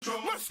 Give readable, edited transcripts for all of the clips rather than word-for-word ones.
Let's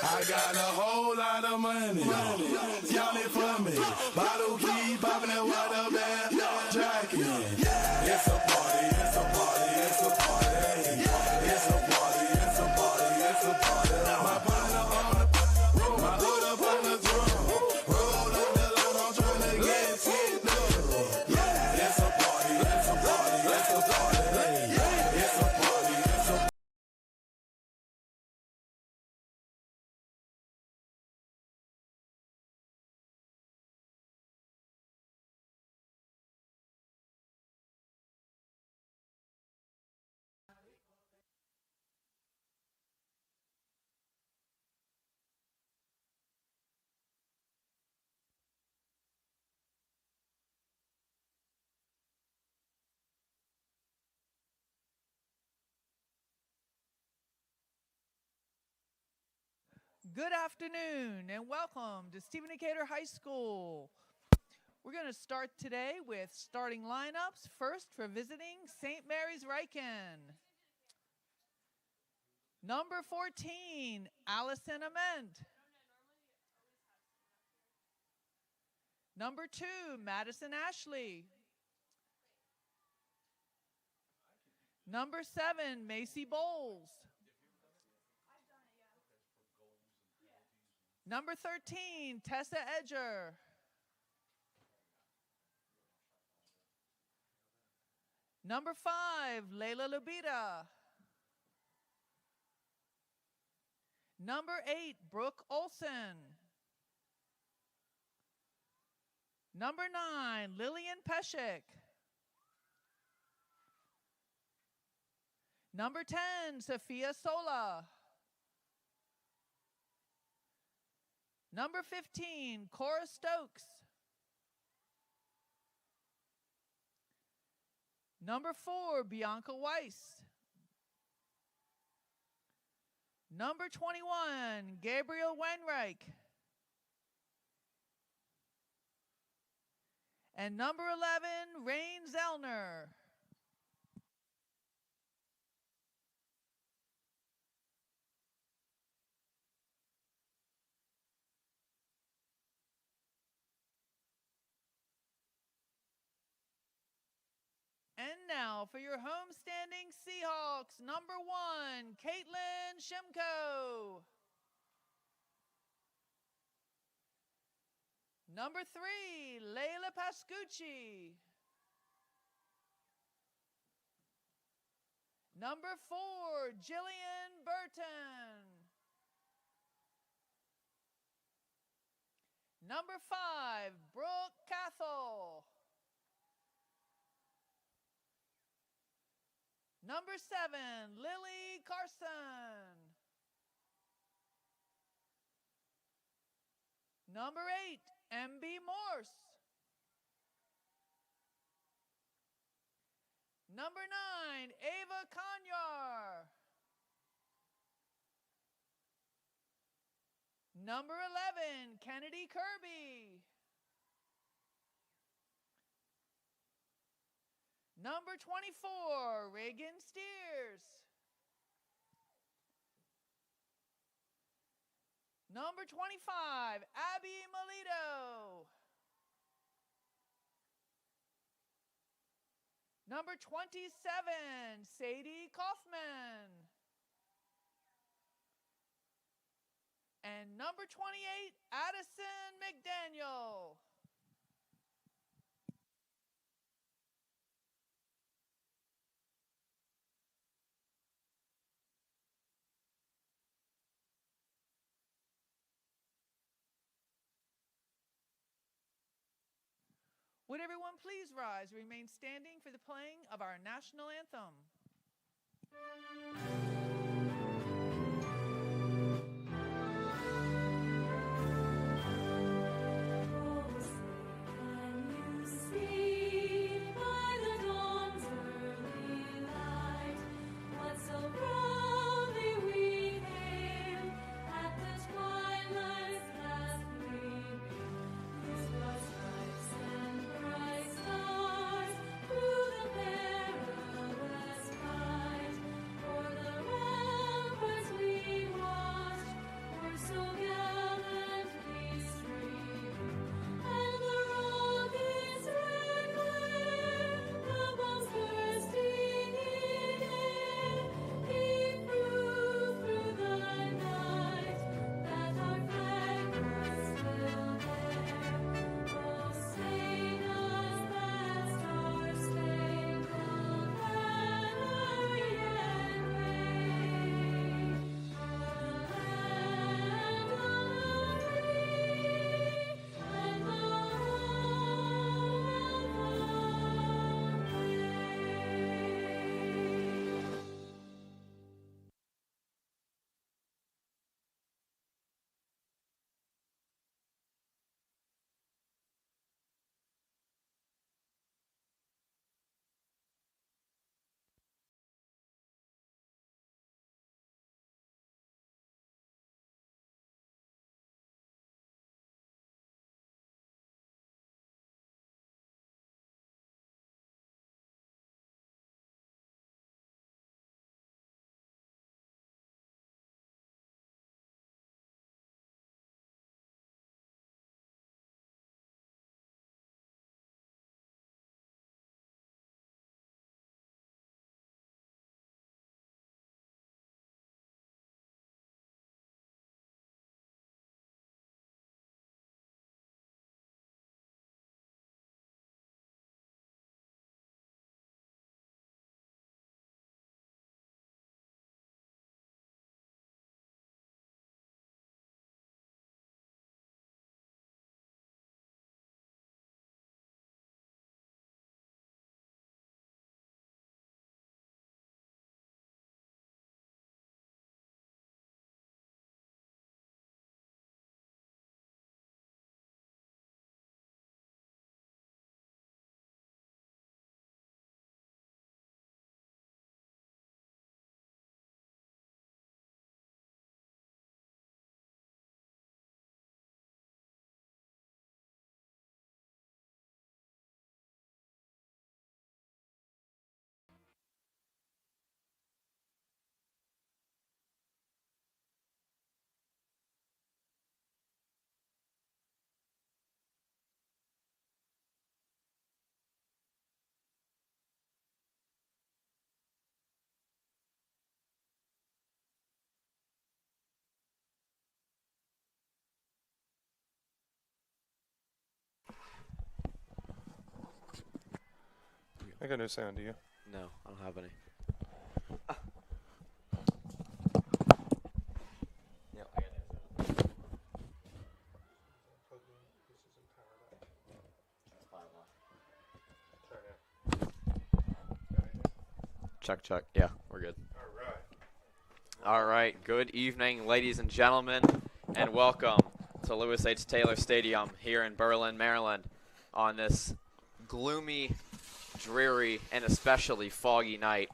I got a whole lot of money. Y'all it for me. Bottle keep popping that water bag. Jacket. It's a party, it's a party, it's a party. It's a party, it's a party, it's a party. My partner on the my hood up on the drum. Roll up the load, I'm trying to get it done. It's a party, it's a party, it's a party. It's a party, it's a Good afternoon and welcome to Stephen Decatur High School. We're going to start today with starting lineups. First for visiting St. Mary's Ryken. Number 14, Allison Ament. Number 2, Madison Ashley. Number 7, Macy Bowles. Number 13, Tessa Edger. Number 5, Layla Lubita. Number 8, Brooke Olson. Number 9, Lillian Peshek. Number 10, Sophia Sola. Number 15, Cora Stokes. Number 4, Bianca Weiss. Number 21, Gabriel Wenreich. And number 11, Rain Zellner. And now for your homestanding Seahawks, number 1, Caitlin Shimko. Number 3, Layla Pascucci. Number 4, Jillian Burton. Number 5, Brooke Cathell. Number 7, Lily Carson. Number 8, MB Morse. Number 9, Ava Kanyar. Number 11, Kennedy Kirby. Number 24, Reagan Steers. Number 25, Abby Melito. Number 27, Sadie Kaufman. And number 28, Addison McDaniel. Would everyone please rise and remain standing for the playing of our national anthem? For the I got no sound, do you? No, I don't have any. Check, check. Yeah, we're good. All right. Good evening, ladies and gentlemen, and welcome to Lewis H. Taylor Stadium here in Berlin, Maryland, on this gloomy, dreary, and especially foggy night.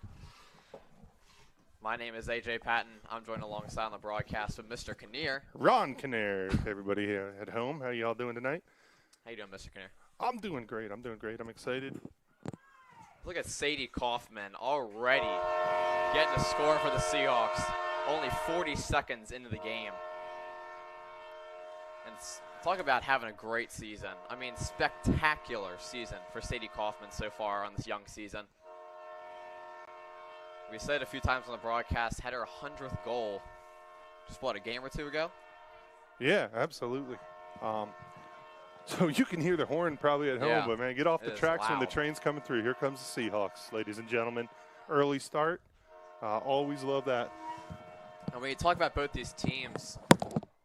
My name is AJ Patton. I'm joined alongside on the broadcast with Mr. Kinnear. Ron Kinnear, everybody here at home. How y'all doing tonight? How you doing, Mr. Kinnear? I'm doing great. I'm excited. Look at Sadie Kaufman already getting a score for the Seahawks. Only 40 seconds into the game. And talk about having a great season. I mean, spectacular season for Sadie Kaufman so far on this young season. We said a few times on the broadcast, had her 100th goal just, what, a game or two ago? Yeah, absolutely. So you can hear the horn probably at home, but, man, get off the tracks when the train's coming through. Here comes the Seahawks, ladies and gentlemen. Early start. Always love that. And when you talk about both these teams,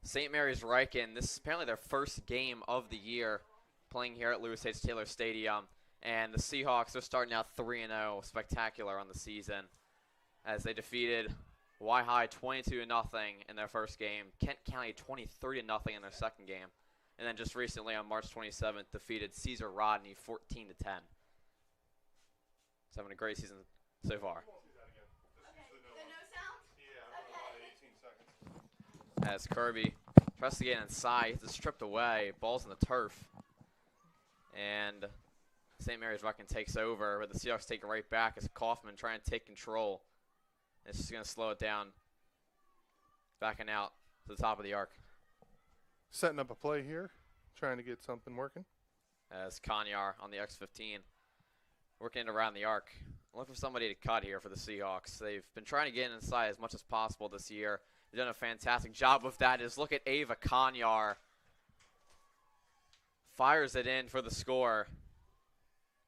St. Mary's Ryken, this is apparently their first game of the year playing here at Lewis H. Taylor Stadium. And the Seahawks are starting out 3-0, spectacular on the season, as they defeated Y-High 22-0 in their first game, Kent County 23-0 in their second game, and then just recently on March 27th defeated Cesar Rodney 14-10. It's having a great season so far. As Kirby tries to get inside, he's stripped away, ball's in the turf, and St. Mary's Ryken takes over, but the Seahawks take it right back as Kaufman trying to take control. It's just going to slow it down, backing out to the top of the arc. Setting up a play here, trying to get something working. As Kanyar on the X15, working it around the arc. Looking for somebody to cut here for the Seahawks. They've been trying to get inside as much as possible this year. They've done a fantastic job with that. Look at Ava Kanyar. Fires it in for the score.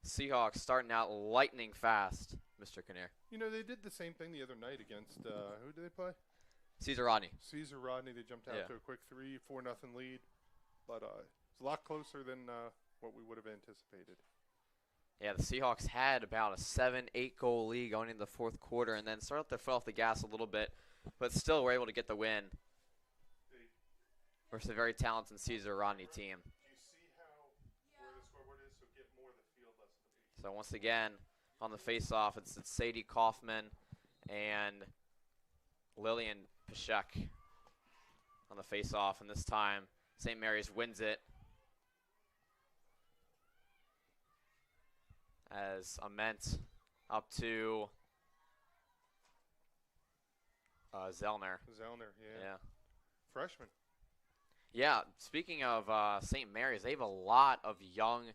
Seahawks starting out lightning fast, Mr. Kinnear. You know, they did the same thing the other night against, who did they play? Cesar Rodney. Cesar Rodney. They jumped out to a quick 4-0 lead. But it's a lot closer than what we would have anticipated. Yeah, the Seahawks had about a 7-8 goal lead going into the fourth quarter and then started to foot off the gas a little bit, but still were able to get the win versus a very talented Cesar Rodney team. Where the scoreboard is, so get more of the field, less of the beat. So once again, on the face-off, it's Sadie Kaufman and Lillian Pashek on the face-off, and this time St. Mary's wins it as Ament up to Zellner. Zellner, yeah. Freshman. Yeah, speaking of St. Mary's, they have a lot of young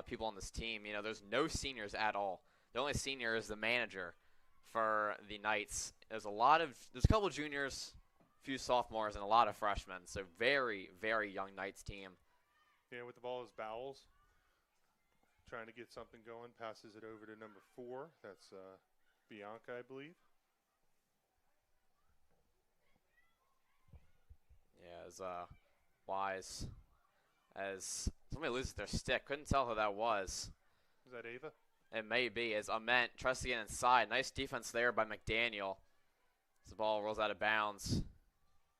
people on this team. You know, there's no seniors at all. The only senior is the manager for the Knights. There's a couple of juniors, a few sophomores, and a lot of freshmen. So very, very young Knights team. Yeah, with the ball is Bowles. Trying to get something going, passes it over to number 4. That's Bianca, I believe. Yeah, as Wise, as somebody loses their stick. Couldn't tell who that was. Is that Ava? It may be, as Ament tries to get inside. Nice defense there by McDaniel. As the ball rolls out of bounds.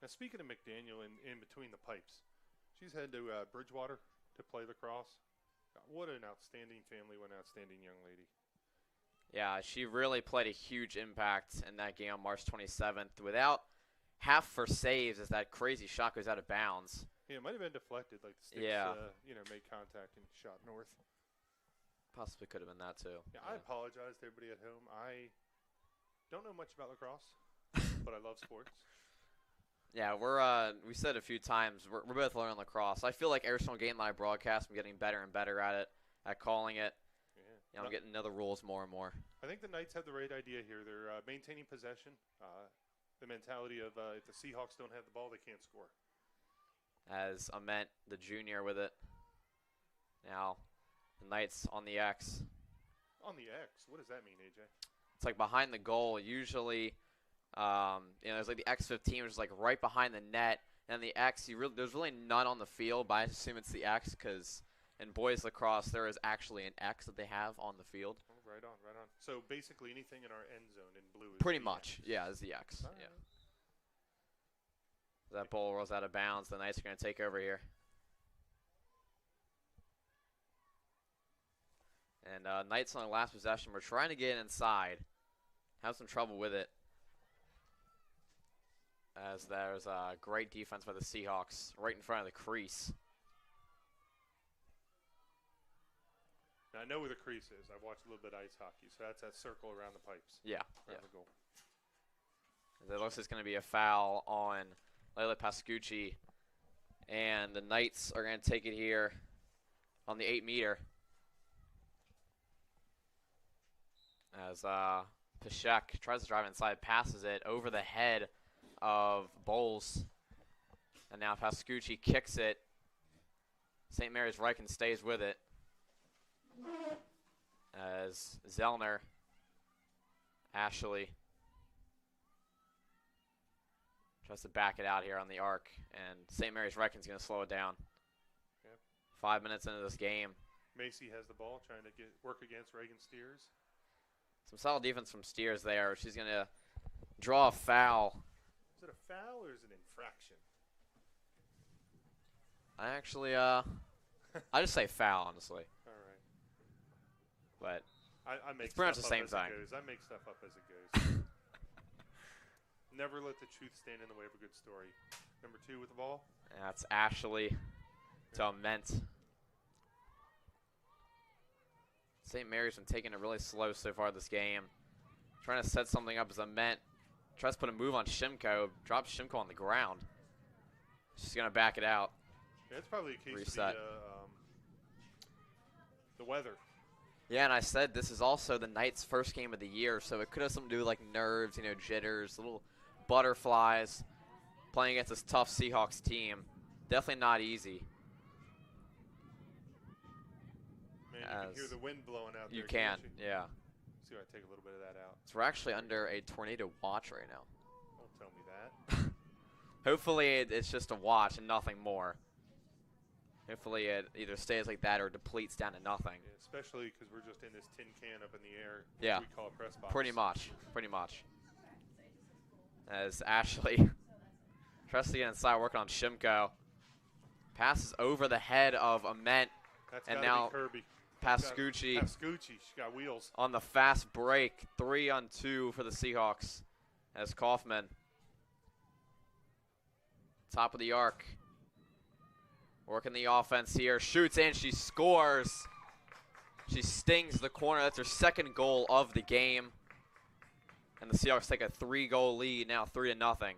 Now, speaking of McDaniel, in between the pipes, she's headed to Bridgewater to play lacrosse. What an outstanding family, what an outstanding young lady. Yeah, she really played a huge impact in that game on March 27th. Without half her saves as that crazy shot goes out of bounds. Yeah, it might have been deflected, like the sticks, made contact and shot north. Possibly could have been that too. Yeah, I apologize to everybody at home. I don't know much about lacrosse, but I love sports. Yeah, we said a few times, we're both learning lacrosse. I feel like every single game that I broadcast, I'm getting better and better at it, at calling it. Yeah, I'm getting to know the rules more and more. I think the Knights have the right idea here. They're maintaining possession. The mentality of if the Seahawks don't have the ball, they can't score. As Ament, the junior, with it. Now, the Knights on the X. On the X, what does that mean, AJ? It's like behind the goal. Usually, there's like the X15, which is like right behind the net, and the X. There's really none on the field, but I assume it's the X because in boys lacrosse there is actually an X that they have on the field. Oh, right on, right on. So basically, anything in our end zone in blue is pretty the much, X. yeah, is the X. All Yeah. right. That ball rolls out of bounds. The Knights are going to take over here. And Knights on the last possession. We're trying to get inside. Have some trouble with it. As there's a great defense by the Seahawks right in front of the crease. Now, I know where the crease is. I've watched a little bit of ice hockey, so that's that circle around the pipes. Yeah. Around the goal. It looks like it's going to be a foul on Layla Pascucci. And the Knights are going to take it here on the 8-meter. As Pashek tries to drive inside, passes it over the head of Bowles. And now Pascucci kicks it. St. Mary's Ryken stays with it. As Zellner, Ashley tries to back it out here on the arc, and St. Mary's Ryken's going to slow it down. Yep. 5 minutes into this game. Macy has the ball, trying to work against Reagan Steers. Some solid defense from Steers there. She's going to draw a foul. Is it a foul or is it an infraction? I actually, I just say foul, honestly. All right. But I make it's pretty much the stuff same up as thing. it goes. I make stuff up as it goes. Never let the truth stand in the way of a good story. Number 2 with the ball. That's Ashley to Ament. St. Mary's been taking it really slow so far this game. Trying to set something up as Ament tries to put a move on Shimko. Drops Shimko on the ground. She's going to back it out. Yeah, it's probably a case Reset. of the weather. Yeah, and I said this is also the Knights' first game of the year, so it could have something to do with like nerves, jitters, little butterflies. Playing against this tough Seahawks team. Definitely not easy. Man, you can hear the wind blowing out there. You can, yeah. See if I take a little bit of that out. So we're actually under a tornado watch right now. Don't tell me that. Hopefully it's just a watch and nothing more. Hopefully it either stays like that or depletes down to nothing. Yeah, especially because we're just in this tin can up in the air. Yeah. We call a press box. Pretty much. As Ashley tries to get inside, working on Shimko. Passes over the head of Ament. That's and gotta now be Kirby. Pascucci She got wheels. on the fast break. 3-on-2 for the Seahawks. As Kaufman. Top of the arc. Working the offense here. Shoots and she scores. She stings the corner. That's her second goal of the game. And the Seahawks take a 3-goal lead now, 3-0.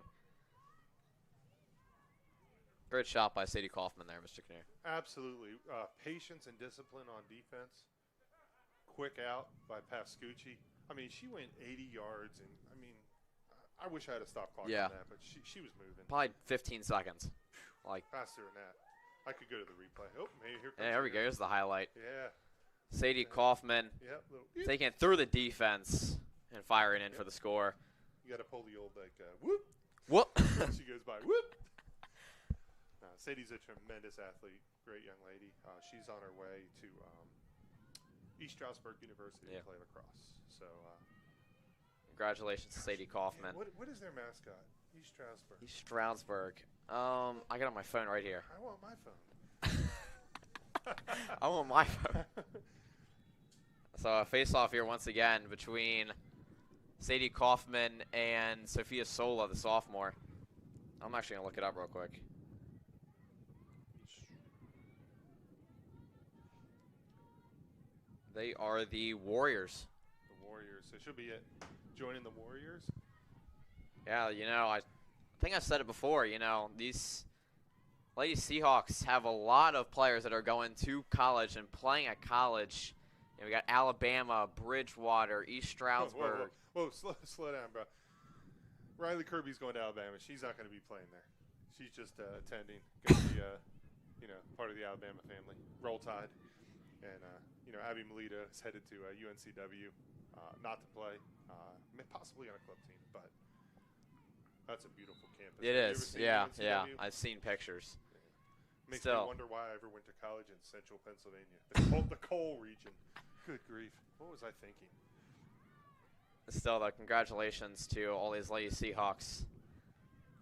Great shot by Sadie Kaufman there, Mr. Kinnear. Absolutely. Patience and discipline on defense. Quick out by Pascucci. I mean, she went 80 yards, and I mean, I wish I had a stop clock on that, but she was moving. Probably 15 seconds. Like faster than that. I could go to the replay. Oh, maybe here comes there we go. Here's the highlight. Yeah. Sadie Kaufman taking it through the defense and firing in for the score. You got to pull the old, whoop. Whoop. She goes by, whoop. Sadie's a tremendous athlete, great young lady. She's on her way to East Stroudsburg University to play lacrosse. So, congratulations to Sadie Kaufman. What is their mascot? East Stroudsburg. East Stroudsburg. I got it on my phone right here. I want my phone. I want my phone. So a face-off here once again between Sadie Kaufman and Sophia Sola, the sophomore. I'm actually going to look it up real quick. They are the Warriors. The Warriors. So she'll be joining the Warriors? Yeah, I think I said it before, these Lady Seahawks have a lot of players that are going to college and playing at college. We got Alabama, Bridgewater, East Stroudsburg. Whoa, slow down, bro. Riley Kirby's going to Alabama. She's not going to be playing there. She's just attending. Going to be, part of the Alabama family. Roll Tide. And Abby Melita is headed to UNCW, not to play, possibly on a club team, but that's a beautiful campus. It is, yeah. UNCW? I've seen pictures. Yeah. Makes Still. me wonder why I ever went to college in central Pennsylvania, the coal region. Good grief. What was I thinking? Still, though, congratulations to all these Lady Seahawks.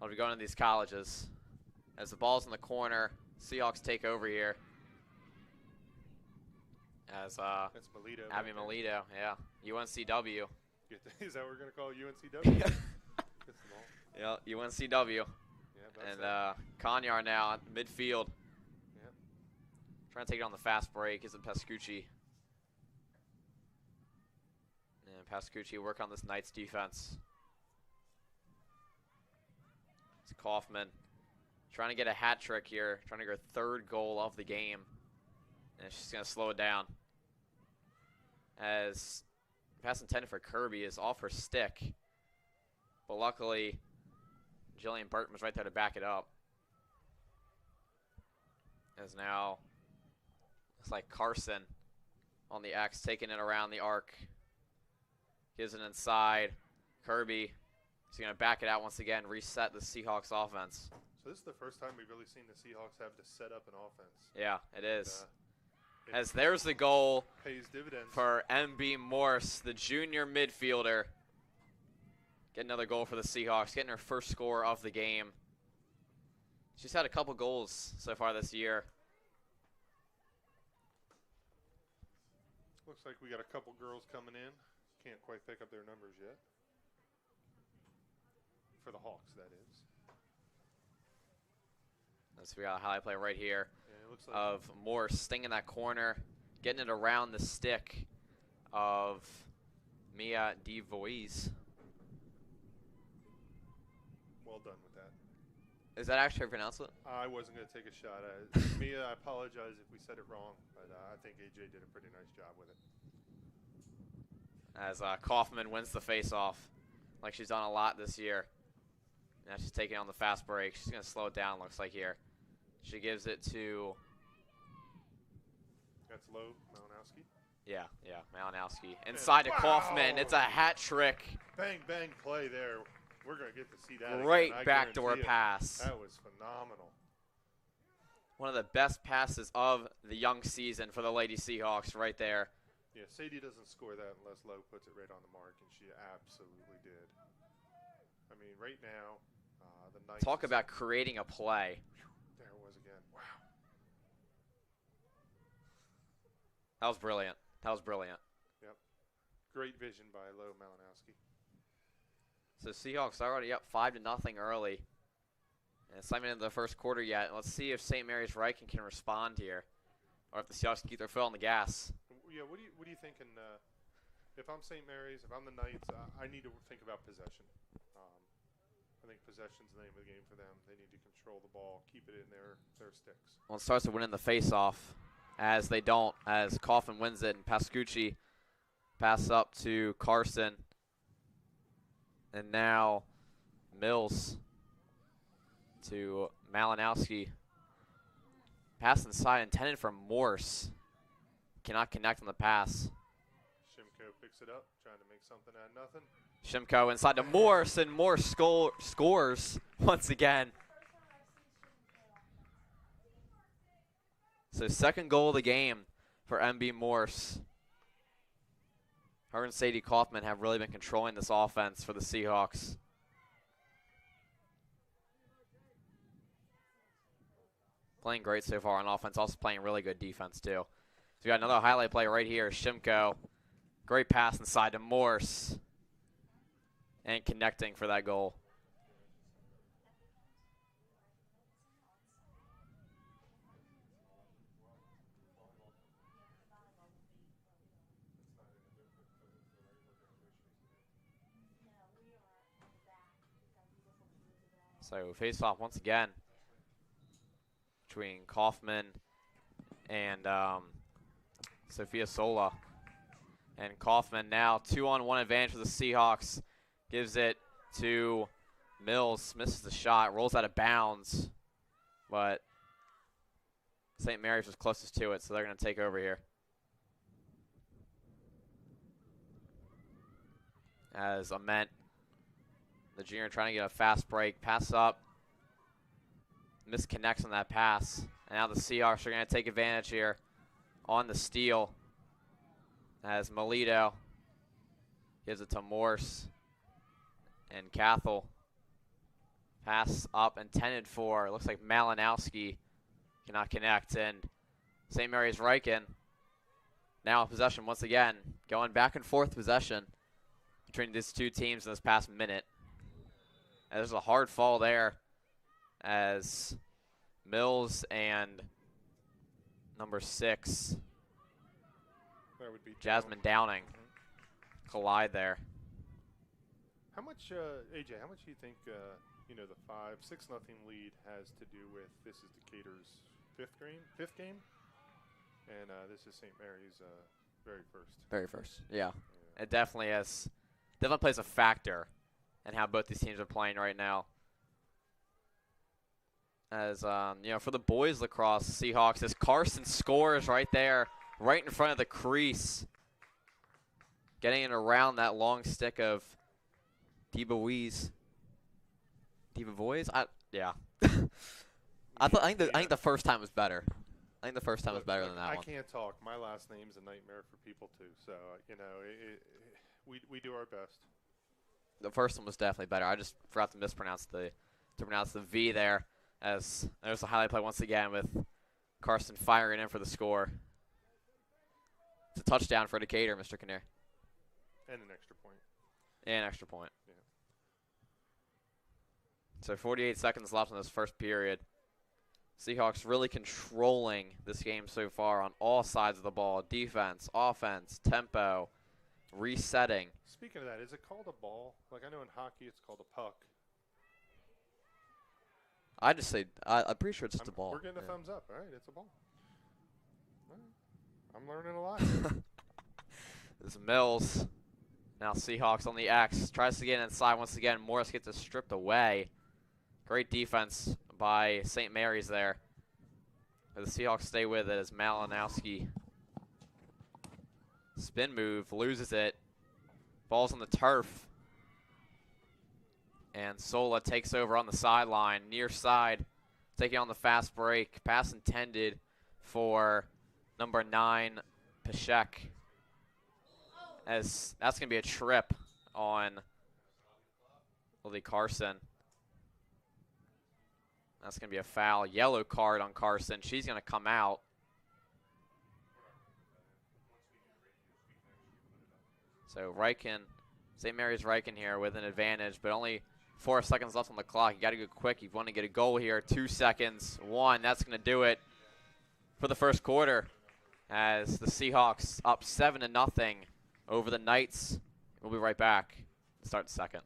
I'll be going to these colleges. As the ball's in the corner, Seahawks take over here. As That's Melito. Abby Melito, yeah. UNCW. Is that what we're going to call UNCW? Yeah, UNCW. Yeah, and Kanyar now at midfield. Yeah. Trying to take it on the fast break. Is it Pascucci? And Pascucci work on this Knights defense. It's Kaufman trying to get a hat trick here. Trying to get her third goal of the game. And she's going to slow it down. As pass intended for Kirby is off her stick. But luckily, Jillian Burton was right there to back it up. As now, looks like Carson on the X, taking it around the arc. Gives it inside. Kirby is going to back it out once again, reset the Seahawks offense. So this is the first time we've really seen the Seahawks have to set up an offense. Yeah, it is. As there's the goal pays dividends for MB Morse, the junior midfielder. Get another goal for the Seahawks, getting her first score of the game. She's had a couple goals so far this year. Looks like we got a couple girls coming in. Can't quite pick up their numbers yet. For the Hawks, that is. So we got a highlight play right here. Yeah, it looks like of Morse stinging that corner, getting it around the stick of Mia DeVoise. Well done with that. Is that actually how you pronounce it? I wasn't going to take a shot at it. Mia, I apologize if we said it wrong, but I think AJ did a pretty nice job with it. As Kaufman wins the face-off, like she's done a lot this year. Now she's taking on the fast break. She's going to slow it down, looks like here. She gives it to... That's low, Malinowski. Yeah, Malinowski. Inside to Kaufman. It's a hat trick. Bang, bang play there. We're going to get to see that Great again. backdoor pass. That was phenomenal. One of the best passes of the young season for the Lady Seahawks right there. Yeah, Sadie doesn't score that unless Lowe puts it right on the mark, and she absolutely did. I mean, right now, the Knights... Talk about creating a play. There it was again. Wow. That was brilliant. Yep. Great vision by Lowe Malinowski. So Seahawks already up 5-0 early. And it's not even in the first quarter yet. Let's see if St. Mary's Ryken can respond here, or if the Seahawks can keep their foot on the gas. Yeah, what do you think? If I'm St. Mary's, if I'm the Knights, I need to think about possession. I think possession's the name of the game for them. They need to control the ball, keep it in their sticks. Well, it starts to win in the face-off, as they don't, as Kaufman wins it, and Pascucci pass up to Carson. And now Mills to Malinowski. Pass inside, intended for Morse. Cannot connect on the pass. Shimko picks it up, trying to make something out of nothing. Shimko inside to Morse, and Morse scores once again. So second goal of the game for MB Morse. Her and Sadie Kaufman have really been controlling this offense for the Seahawks. Playing great so far on offense, also playing really good defense too. So we got another highlight play right here. Shimko, great pass inside to Morse, and connecting for that goal. So face off once again between Kaufman and Sophia Sola. And Kaufman now 2-on-1 advantage for the Seahawks. Gives it to Mills, misses the shot, rolls out of bounds. But St. Mary's was closest to it, so they're going to take over here. as Ament, the junior, trying to get a fast break, pass up, misconnects on that pass, and now the Seahawks are going to take advantage here on the steal as Melito gives it to Morse, and Cathell. Pass up intended for, looks like Malinowski cannot connect, and St. Mary's Ryken now in possession once again, going back and forth possession between these two teams in this past minute. And there's a hard fall there as Mills and number 6, that would be Jasmine Downing, collide there. How much, AJ, how much do you think, you know, the 5-6 nothing lead has to do with this is Decatur's fifth game? And this is St. Mary's very first. Yeah. It definitely plays a factor in how both these teams are playing right now. As you know, for the boys lacrosse Seahawks, as Carson scores right there, right in front of the crease, getting it around that long stick of DeBois. Yeah. I think the first time was better. I think the first time was better than that one. I can't talk. My last name's a nightmare for people too. So you know, we do our best. The first one was definitely better. I just forgot to pronounce the V there. As there's a highlight play once again with Carson firing in for the score. It's a touchdown for Decatur, Mr. Kinnear. And an extra point. And an extra point. Yeah. So 48 seconds left in this first period. Seahawks really controlling this game so far on all sides of the ball. Defense, offense, tempo, resetting. Speaking of that, is it called a ball? Like I know in hockey it's called a puck. I just say, I'm pretty sure it's just a ball. We're getting a thumbs up. All right, it's a ball. All right. I'm learning a lot. This is Mills. Now Seahawks on the X. Tries to get inside once again. Morris gets it stripped away. Great defense by St. Mary's there. The Seahawks stay with it as Malinowski. Spin move, loses it. Ball's on the turf. And Sola takes over on the sideline, near side, taking on the fast break. Pass intended for number 9, Pashek. As that's going to be a trip on Lily Carson. That's going to be a foul. Yellow card on Carson. She's going to come out. So Ryken, St. Mary's Ryken here with an advantage, but only 4 seconds left on the clock. You got to go quick. You want to get a goal here. 2 seconds. 1. That's going to do it for the first quarter as the Seahawks up 7-0 over the Knights. We'll be right back. Start the second.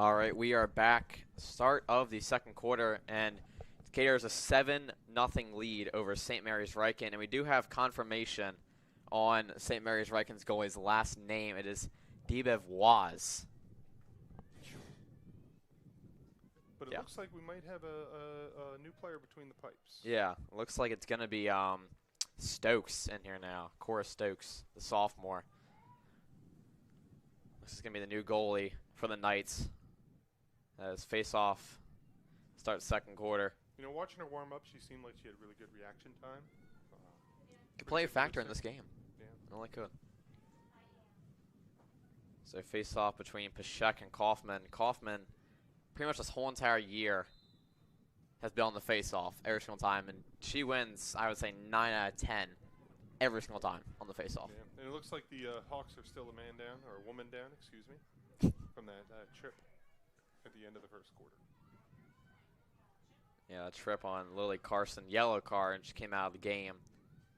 All right, we are back. Start of the second quarter, and Decatur has a 7-0 lead over St. Mary's Ryken, and we do have confirmation on St. Mary's Ryken's goalie's last name. It is Dibev Waz. But it looks like we might have a new player between the pipes. Yeah, looks like it's going to be Stokes in here now. Cora Stokes, the sophomore. This is going to be the new goalie for the Knights. As face-off starts second quarter. You know, watching her warm up, she seemed like she had really good reaction time. Could play a factor in this game. Yeah. It really could. So face-off between Pashek and Kaufman. Kaufman, pretty much this whole entire year, has been on the face-off every single time, and she wins, I would say, 9 out of 10 every single time on the face-off. Yeah. And it looks like the Hawks are still a man down, or a woman down, excuse me, from that trip at the end of the first quarter. Yeah, a trip on Lily Carson, yellow card, and she came out of the game.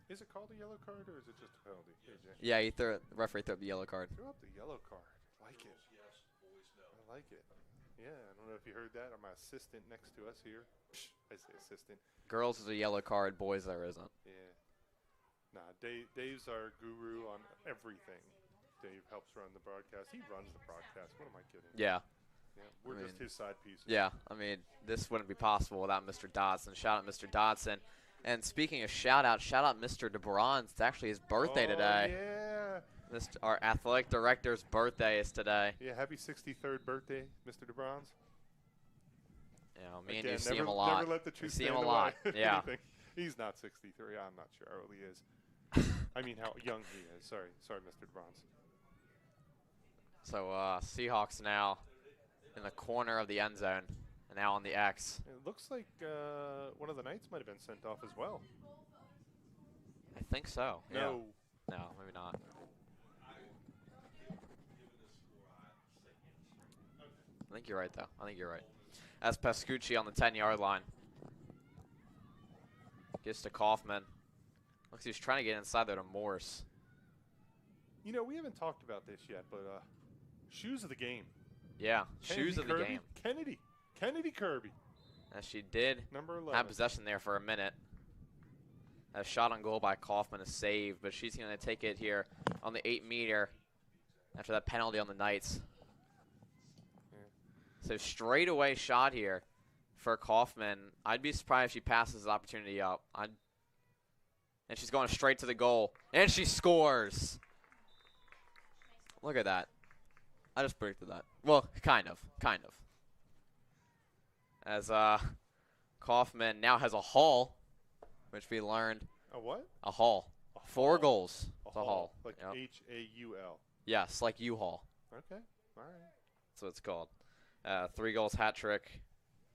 Is it called a yellow card, or is it just a penalty? Yeah, the referee threw up the yellow card. Threw up the yellow card. Like it. I like it. Yeah, I don't know if you heard that. My assistant next to us here. I say assistant. Girls is a yellow card, boys there isn't. Yeah. Nah, Dave's our guru on everything. Dave helps run the broadcast. He runs the broadcast. What am I kidding? Yeah. Yeah, we're just his side piece. Yeah, I mean, this wouldn't be possible without Mr. Dodson. Shout out Mr. Dodson. And speaking of shout out Mr. DeBronze. It's actually his birthday today. Yeah. Our athletic director's birthday is today. Yeah, happy 63rd birthday, Mr. DeBronze. You know, me and you see him a lot. Never let the truth see him a stand lot. away. Yeah. He's not 63. I'm not sure how old he is. I mean, how young he is. Sorry, Mr. DeBronze. So Seahawks now in the corner of the end zone, and now on the X. It looks like one of the Knights might have been sent off as well. I think so. No. Yeah. No, maybe not. I think you're right, though. I think you're right. That's Pascucci on the 10-yard line. Gets to Kaufman. Looks like he's trying to get inside there to Morse. You know, we haven't talked about this yet, but shoes of the game. Yeah, Kennedy shoes of Kirby. the game. Kennedy Kirby. As she did Number 11. have possession there for a minute. A shot on goal by Kaufman is saved, but she's going to take it here on the 8-meter after that penalty on the Knights. Yeah. So straight away shot here for Kaufman. I'd be surprised if she passes the opportunity up. And she's going straight to the goal. And she scores. Look at that. I just predicted that. Well, kind of. As Kaufman now has a haul, which we learned. A what? A haul. 4 goals. It's a haul. Like yep. H-A-U-L. Yes, like U-Haul. Okay. All right. That's what it's called. 3 goals, hat trick.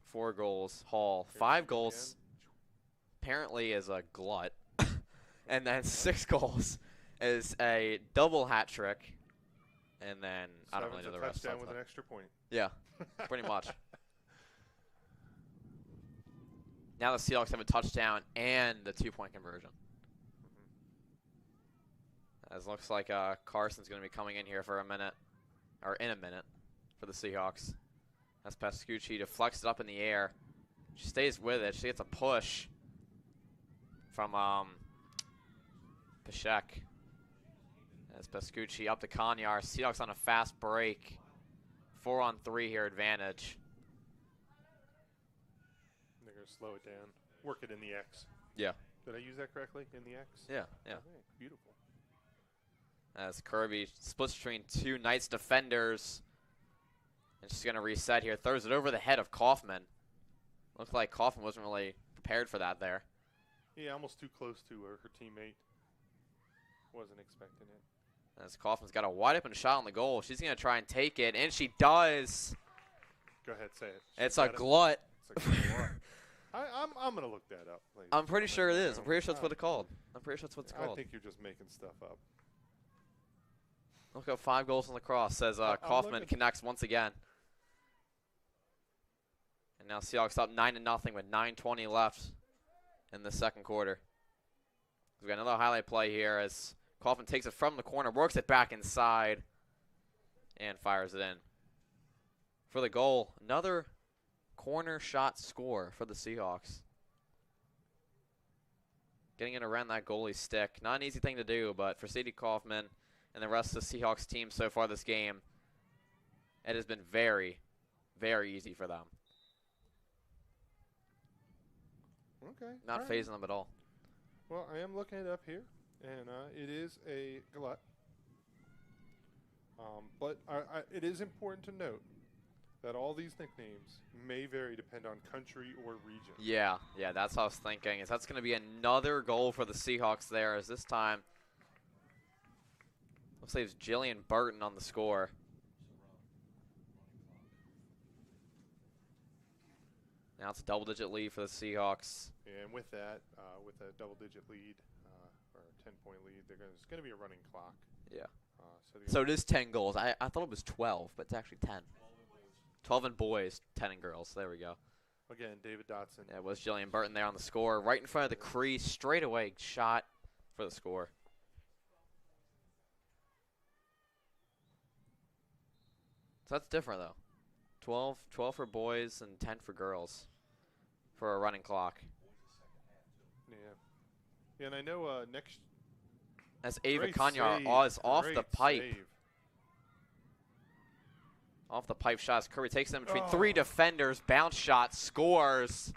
4 goals, haul. 5 goals apparently is a glut. And then 6 goals is a double hat trick. And then I don't really know the rest. Touchdown with an extra point. Yeah, pretty much. Now the Seahawks have a touchdown and the 2-point conversion. As it looks like Carson's going to be coming in here for a minute, or in a minute, for the Seahawks. That's Pascucci deflects it up in the air. She stays with it. She gets a push from Pashek. That's Pascucci up to Kanyar. Seahawks on a fast break. 4-on-3 here advantage. They're going to slow it down. Work it in the X. Yeah. Did I use that correctly? In the X? Yeah. Okay, beautiful. As Kirby splits between 2 Knights defenders. And she's going to reset here. Throws it over the head of Kaufman. Looked like Kaufman wasn't really prepared for that there. Yeah, almost too close to her teammate. Wasn't expecting it. As Kaufman's got a wide open shot on the goal. She's going to try and take it, and she does. Go ahead, say it. It's a glut. It's a glut. I'm going to look that up. I'm pretty sure it is. I'm pretty sure that's what it's called. I think you're just making stuff up. Look up 5 goals in Lacrosse. Says Kaufman connects once again. And now Seahawks up 9-0 with 9:20 left in the second quarter. We've got another highlight play here as Kaufman takes it from the corner, works it back inside, and fires it in. for the goal. Another corner shot score for the Seahawks. Getting it around that goalie stick. Not an easy thing to do, but for Sadie Kaufman and the rest of the Seahawks team so far this game, it has been very, very easy for them. Okay. Not phasing them at all. Well, I am looking it up here, and it is a glut. But it is important to note that all these nicknames may vary depending on country or region. Yeah, that's what I was thinking. That's going to be another goal for the Seahawks there, as this time, looks like it's Jillian Burton on the score. Now it's a double-digit lead for the Seahawks. And with that, with a double-digit lead, or a 10-point lead, there's going to be a running clock. Yeah. So it is 10 goals. I thought it was 12, but it's actually 10. 12 in boys, 10 in girls. There we go. Again, David Dotson. Yeah, it was Jillian Burton there on the score. Right in front of the crease, straight away shot for the score. So that's different, though. 12 for boys and 10 for girls for a running clock. Yeah, and I know next. As Ava Great Kanyar save. is off the Great pipe. save. Off the pipe shots. Kirby takes them between three defenders. Bounce shot. Scores.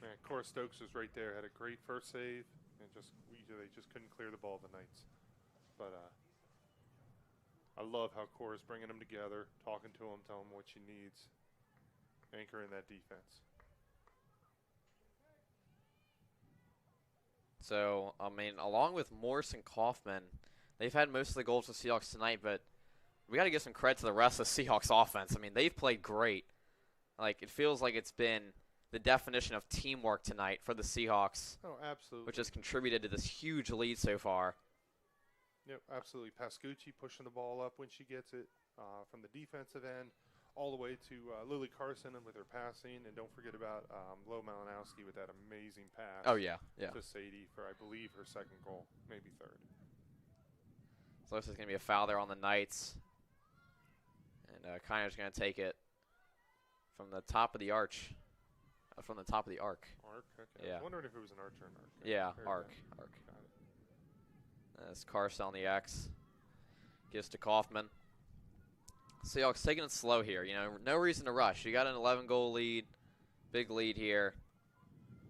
Man, Cora Stokes was right there. Had a great first save. And they just couldn't clear the ball the Knights. But I love how Cora's bringing them together, talking to them, telling them what she needs. Anchoring that defense. So, I mean, along with Morse and Kaufman, they've had most of the goals for the Seahawks tonight, but we got to give some credit to the rest of the Seahawks offense. I mean, they've played great. Like, it feels like it's been the definition of teamwork tonight for the Seahawks. Oh, absolutely. Which has contributed to this huge lead so far. Yep, absolutely. Pascucci pushing the ball up when she gets it from the defensive end, all the way to Lily Carson with her passing. And don't forget about Lo Malinowski with that amazing pass. Oh, yeah. To Sadie for, I believe, her second goal, maybe third. So this is going to be a foul there on the Knights. And Kiner's going to take it from the top of the arch. From the top of the arc. Arc? Okay. Yeah. I was wondering if it was an arch or an arc. Yeah, There arc. you go. Arc. Got it. As Carson on the X. Gives to Kaufman. Seahawks taking it slow here. You know, no reason to rush. You got an 11-goal lead. Big lead here.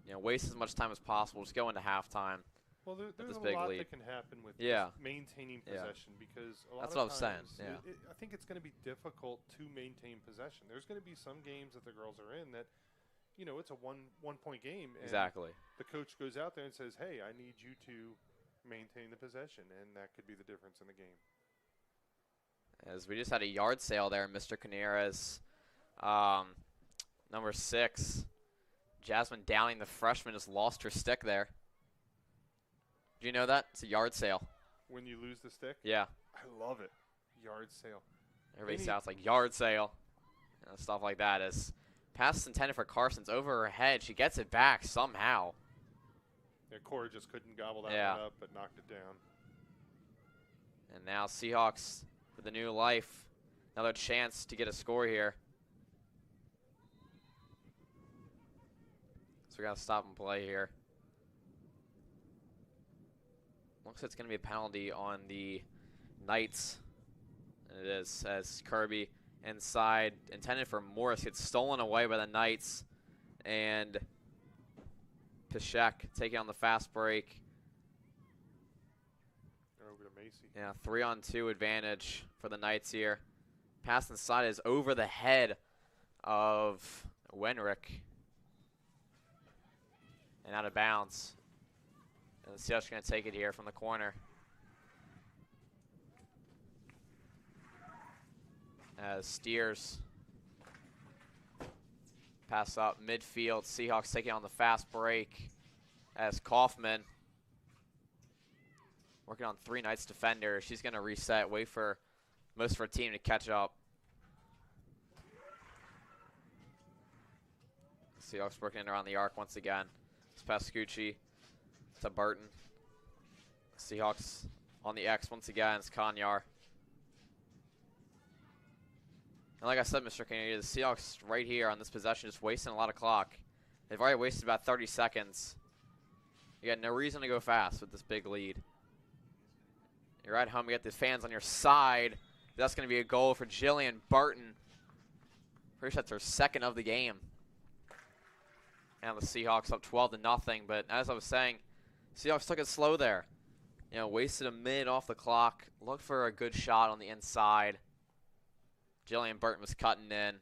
You know, waste as much time as possible. Just go into halftime. Well, there's a big lot lead. that can happen with Yeah. just maintaining possession because a lot That's of what I was saying, times yeah. I think it's going to be difficult to maintain possession. There's going to be some games that the girls are in that, you know, it's a one-point game. And Exactly. the coach goes out there and says, hey, I need you to maintain the possession, and that could be the difference in the game. As we just had a yard sale there, Mr. Canera's number 6. Jasmine Downing, the freshman, just lost her stick there. Do you know that? It's a yard sale. When you lose the stick? Yeah. I love it. Yard sale. Everybody sounds like yard sale. You know, stuff like that. As pass intended for Carson's over her head. She gets it back somehow. Yeah, Cora just couldn't gobble that one up, but knocked it down. And now Seahawks with a new life. Another chance to get a score here. So we got to stop and play here. Looks like it's going to be a penalty on the Knights. And it is, as Kirby inside, intended for Morris, gets stolen away by the Knights. And Piszek taking on the fast break. Over to Macy. Yeah, 3-on-2 advantage for the Knights here. Pass inside is over the head of Wenrick. And out of bounds. And the Seahawks are going to take it here from the corner. As Steers pass up midfield. Seahawks taking on the fast break. As Kaufman working on 3 Knights defenders. She's going to reset, wait for most of her team to catch up. Seahawks working around the arc once again. It's Pascucci to Burton. Seahawks on the X once again. It's Kanyar. And like I said, Mr. Kennedy, the Seahawks right here on this possession just wasting a lot of clock. They've already wasted about 30 seconds. You got no reason to go fast with this big lead. You're at home, you got the fans on your side. That's going to be a goal for Jillian Burton. Pretty sure that's her second of the game. And the Seahawks up 12-0. But as I was saying, Seahawks took it slow there. You know, wasted a minute off the clock. Looked for a good shot on the inside. Jillian Burton was cutting in.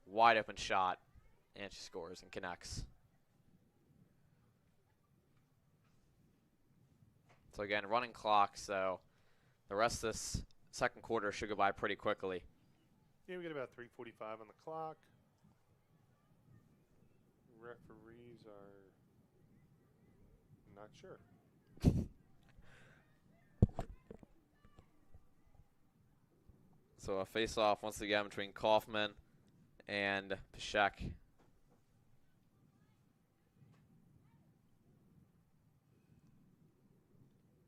Wide open shot. And she scores and connects. So again, running clock, so the rest of this second quarter should go by pretty quickly. Yeah, we got about 3:45 on the clock. Referees are not sure. So a face-off once again between Kaufman and Pashek.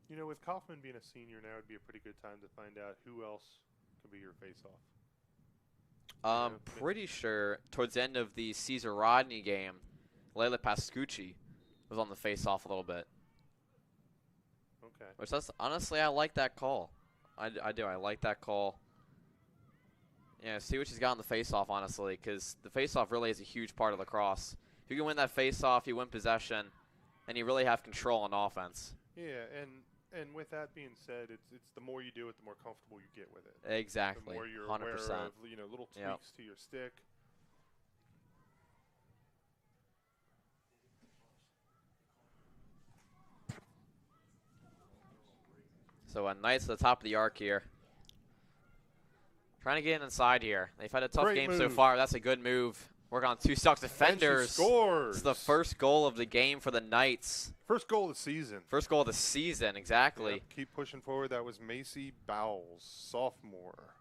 You know, with Kaufman being a senior now, would be a pretty good time to find out who else could be your face-off. I'm pretty sure towards the end of the Caesar Rodney game, Layla Pascucci was on the face-off a little bit. Okay. Which that's honestly, I like that call. I do. I like that call. Yeah, see what she's got on the face-off, honestly, because the face-off really is a huge part of lacrosse. If you can win that face-off, you win possession, and you really have control on offense. Yeah, and with that being said, it's the more you do it, the more comfortable you get with it. Exactly. The more you're 100%. aware of, little tweaks to your stick. So Knights at the top of the arc here. Trying to get inside here. They've had a tough game so far. That's a good move. Work on two Seahawks defenders. Scores. It's the first goal of the game for the Knights. First goal of the season. First goal of the season, exactly. Yep, keep pushing forward. That was Macy Bowles, sophomore.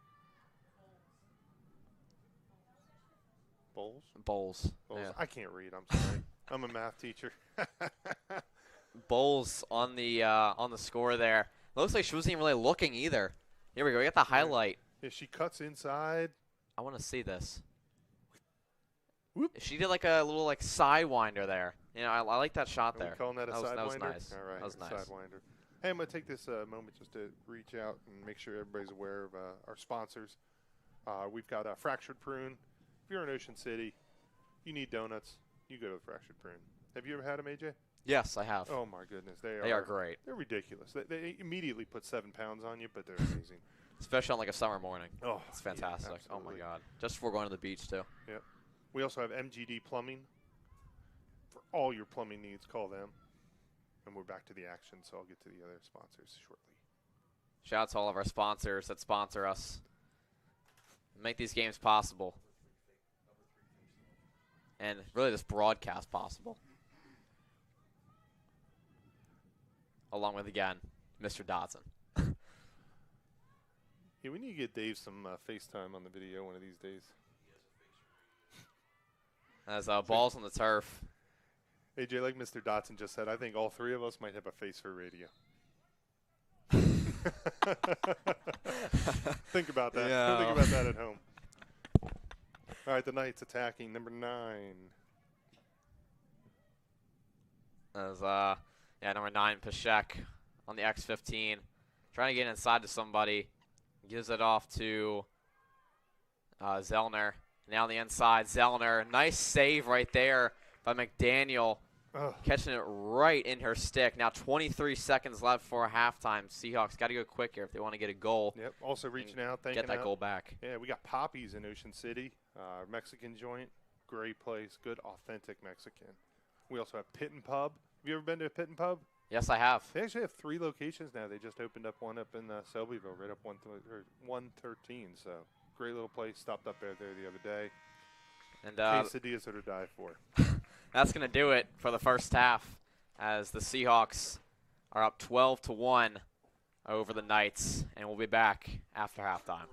Bowles? Bowles. Yeah. I can't read. I'm sorry. I'm a math teacher. Bowles on the score there. Looks like she wasn't even really looking either. Here we go. We got the highlight. Yeah, she cuts inside. I want to see this. Whoop. She did like a little sidewinder there. You know, I like that shot there. Are we calling that a sidewinder? That was nice. All right, that was nice. Sidewinder. Hey, I'm going to take this moment just to reach out and make sure everybody's aware of our sponsors. We've got Fractured Prune. If you're in Ocean City, you need donuts, you go to the Fractured Prune. Have you ever had them, AJ? Yes, I have. Oh, my goodness. They are great. They're ridiculous. They immediately put 7 pounds on you, but they're amazing. Especially on like a summer morning. Oh, it's fantastic. Yeah, oh, my God. Just before going to the beach, too. Yep. We also have MGD Plumbing. For all your plumbing needs, call them. And we're back to the action, so I'll get to the other sponsors shortly. Shout out to all of our sponsors that sponsor us. Make these games possible. And really this broadcast possible. Along with, again, Mr. Dodson. Yeah, we need to get Dave some FaceTime on the video one of these days. As balls on the turf. AJ, like Mr. Dotson just said, I think all three of us might have a face for radio. Think about that. Yeah. Think about that at home. All right, the Knights attacking number 9. As number 9, Pashek on the X15. Trying to get inside to somebody. Gives it off to Zellner. Now on the inside, Zellner. Nice save right there by McDaniel. Ugh. Catching it right in her stick. Now 23 seconds left for halftime. Seahawks got to go quick here if they want to get a goal. Yep, also reaching out, thanking get that out. goal back. Yeah, we got Poppy's in Ocean City. Mexican joint. Great place. Good, authentic Mexican. We also have Pit and Pub. Have you ever been to a Pit and Pub? Yes, I have. They actually have 3 locations now. They just opened up one up in Selbyville, right up 113. So great little place. Stopped up there the other day. And quesadillas are to die for. That's going to do it for the first half as the Seahawks are up 12-1 over the Knights. And we'll be back after halftime.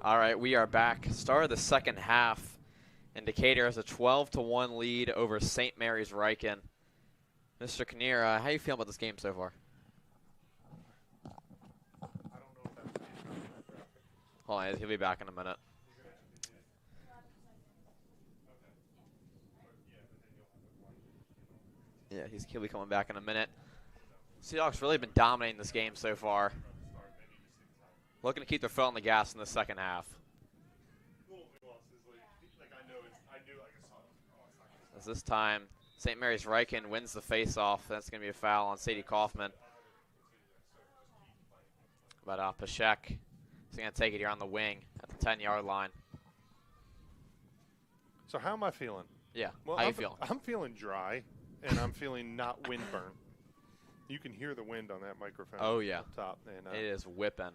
All right, we are back. Start of the second half. And Decatur has a 12-1 lead over St. Mary's Ryken. Mr. Kinnear, how you feeling about this game so far? Hold on, he'll be back in a minute. Yeah, he'll be coming back in a minute. Seahawks really been dominating this game so far. Looking to keep their foot on the gas in the second half. As this time, St. Mary's Ryken wins the face-off. That's going to be a foul on Sadie Kaufman. But Pashek is going to take it here on the wing at the 10-yard line. So how am I feeling? Yeah, well, how you feeling? I'm feeling dry, and I'm feeling not windburn. You can hear the wind on that microphone. Oh, yeah. Up top. And, it is whipping.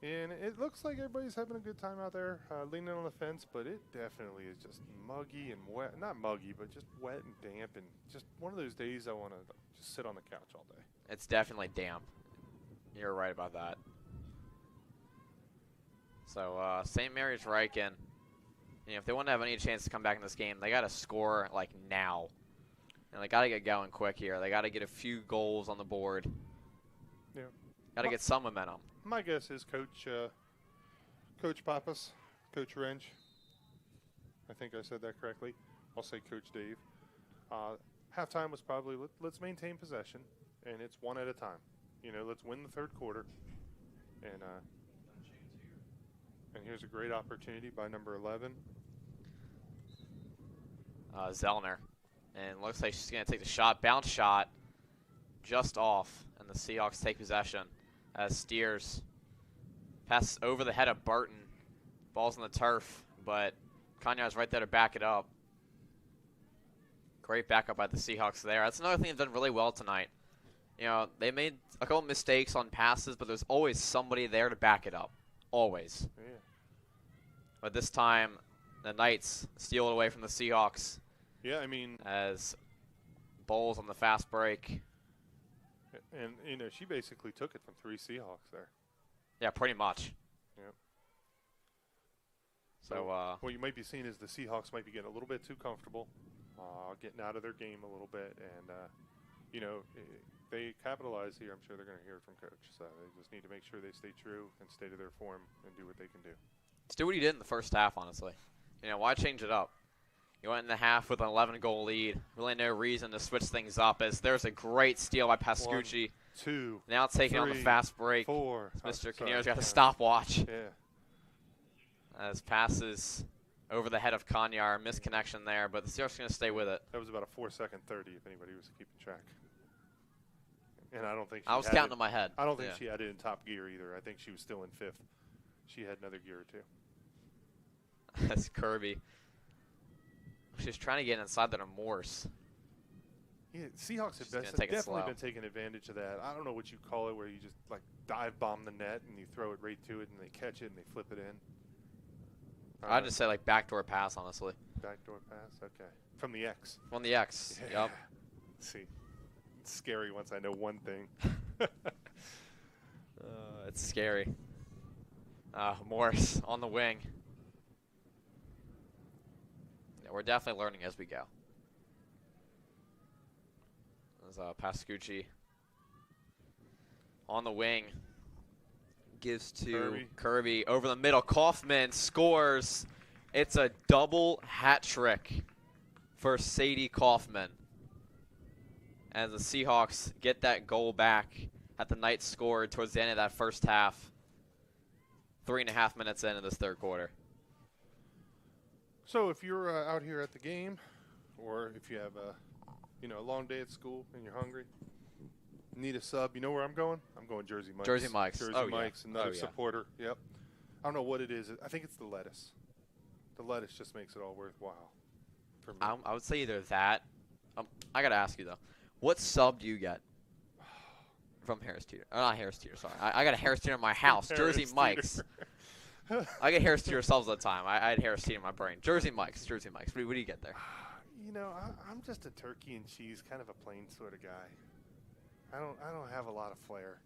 And it looks like everybody's having a good time out there, leaning on the fence, but it definitely is just muggy and wet. Not muggy, but just wet and damp, and just one of those days I want to just sit on the couch all day. It's definitely damp. You're right about that. So St. Mary's Ryken, if they want to have any chance to come back in this game, they got to score like now. And they got to get going quick here. They got to get a few goals on the board. Yeah. Got to get some momentum. My guess is Coach Pappas, Coach Wrench. I think I said that correctly. I'll say Coach Dave. Halftime was probably let's maintain possession, and it's one at a time. Let's win the third quarter. And here's a great opportunity by number 11. Zellner. And looks like she's going to take the shot. Bounce shot just off. And the Seahawks take possession as Steers pass over the head of Burton. Ball's on the turf, but Kanyar's right there to back it up. Great backup by the Seahawks there. That's another thing they've done really well tonight. They made a couple mistakes on passes, but there's always somebody there to back it up. Always. Yeah. But this time, the Knights steal it away from the Seahawks. Yeah, I mean, as Bowles on the fast break. And, she basically took it from 3 Seahawks there. Yeah, pretty much. Yep. So what you might be seeing is the Seahawks might be getting a little bit too comfortable, getting out of their game a little bit. And, if they capitalize here, I'm sure they're going to hear it from Coach. So they just need to make sure they stay true and stay to their form and do what they can do. Let's do what he did in the first half, honestly. Why change it up? You went in the half with an 11-goal lead. Really no reason to switch things up as there's a great steal by Pascucci. 1, 2, now taking 3, on the fast break. 4. Mr. Kinnear's got the stopwatch. Yeah. As passes over the head of Kanyar. Misconnection there, but the Seahawks are going to stay with it. That was about a 4-second 30 if anybody was keeping track. And I don't think I was counting in my head. I don't think she had it in top gear either. I think she was still in 5th. She had another gear or 2. That's Kirby. She's trying to get inside the Morse. Yeah, Seahawks have definitely been taking advantage of that. I don't know what you call it, where you just like dive bomb the net and you throw it right to it and they catch it and they flip it in. I'd just say like backdoor pass, honestly. Backdoor pass, okay. From the X. From the X. Yeah. Yep. See, it's scary once I know one thing. It's scary. Morse on the wing. Yeah, we're definitely learning as we go. There's Pascucci on the wing. Gives to Kirby over the middle. Kaufman scores. It's a double hat trick for Sadie Kaufman. As the Seahawks get that goal back that the Knights scored towards the end of that first half. 3.5 minutes into this third quarter. So if you're out here at the game, or if you have a long day at school and you're hungry, need a sub, you know where I'm going? I'm going Jersey Mike's. Jersey Mike's. Jersey Mike's, another supporter. Yep. I don't know what it is. I think it's the lettuce. The lettuce just makes it all worthwhile for me. I would say either that. I got to ask you, though. What sub do you get from Harris Teeter? Not Harris Teeter, sorry. I got a Harris Teeter in my house. Jersey Mike's. I get Harris Teeter subs all the time. I had Harris Teeter in my brain. Jersey Mike's. Jersey Mike's. What do you get there? I'm just a turkey and cheese, kind of a plain sort of guy. I don't have a lot of flair.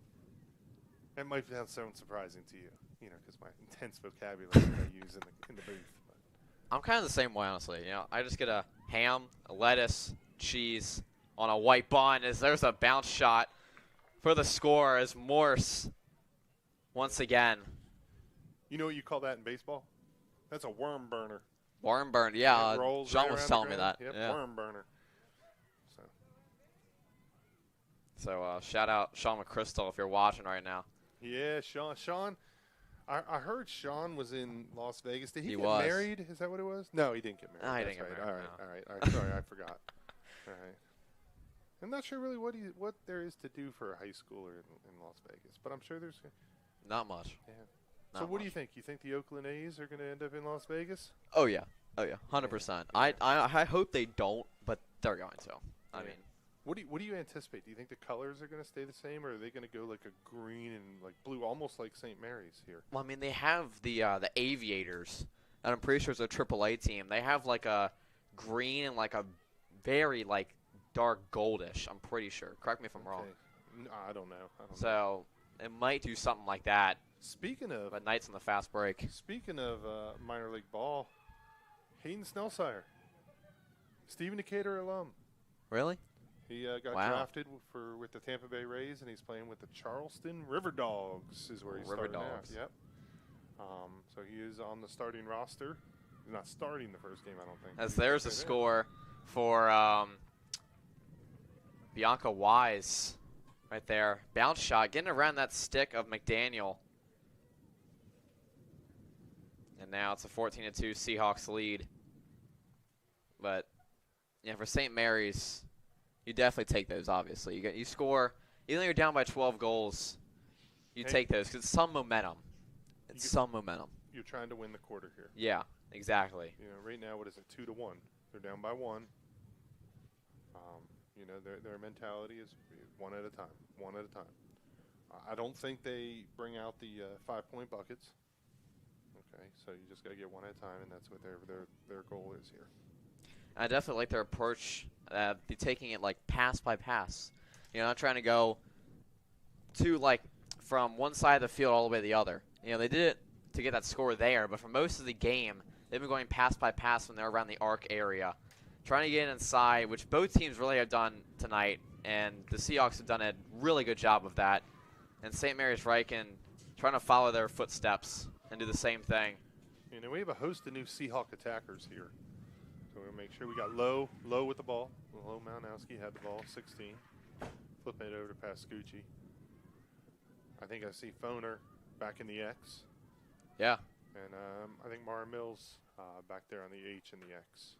It might sound surprising to you. because my intense vocabulary that I use in the booth. But. I'm kind of the same way, honestly. I just get a ham, a lettuce, cheese on a white bun as there's a bounce shot for the score as Morse once again. You know what you call that in baseball? That's a worm burner. Worm burn, yeah. Sean was telling me that. Yep, yeah. Worm burner. So shout out Sean McChrystal if you're watching right now. Yeah, Sean. I heard Sean was in Las Vegas. Did he get was. married? Is that what it was? No, he didn't get married. No, he That's didn't get right. married. All right. Sorry, I forgot. All right. I'm not sure really what there is to do for a high schooler in Las Vegas, but I'm sure there's. Not much. Yeah. Not so what much. do you think? You think the Oakland A's are going to end up in Las Vegas? Oh yeah, 100%. I hope they don't, but they're going to. I mean, what do you anticipate? Do you think the colors are going to stay the same, or are they going to go like a green and like blue, almost like St. Mary's here? well, I mean they have the Aviators, and I'm pretty sure it's a AAA team. They have like a green and like a very like dark goldish. I'm pretty sure. Correct me if I'm wrong. No, I don't know. So it might do something like that. Speaking of But Knights on the fast break. Speaking of minor league ball, Hayden Snellsire, Stephen Decatur alum. Really? He got drafted with the Tampa Bay Rays, and he's playing with the Charleston River Dogs. Is where he's starting Dogs. now. Yep. So he is on the starting roster. He's not starting the first game, I don't think. As there's a score for Bianca Wise right there. Bounce shot, getting around that stick of McDaniel. And now it's a 14-2 Seahawks lead. But yeah, for St. Mary's, you definitely take those. Obviously, you score. Even though you're down by 12 goals, you take those because it's some momentum. It's some momentum. You're trying to win the quarter here. Yeah, exactly. Right now, what is it? 2-1. They're down by 1. Their mentality is one at a time. One at a time. I don't think they bring out the 5-point buckets. Okay, so you just got to get one at a time, and that's what their goal is here. I definitely like their approach, taking it like pass by pass. Not trying to go from one side of the field all the way to the other. They did it to get that score there, but for most of the game, they've been going pass by pass when they're around the arc area, trying to get inside, which both teams really have done tonight, and the Seahawks have done a really good job of that. And St. Mary's Ryken trying to follow their footsteps and do the same thing. We have a host of new Seahawk attackers here. So we're going to make sure we got Lowe with the ball. Lowe Malinowski had the ball, 16. Flipping it over to Pascucci. I think I see Foner back in the X. Yeah. And I think Mara Mills back there on the H and the X.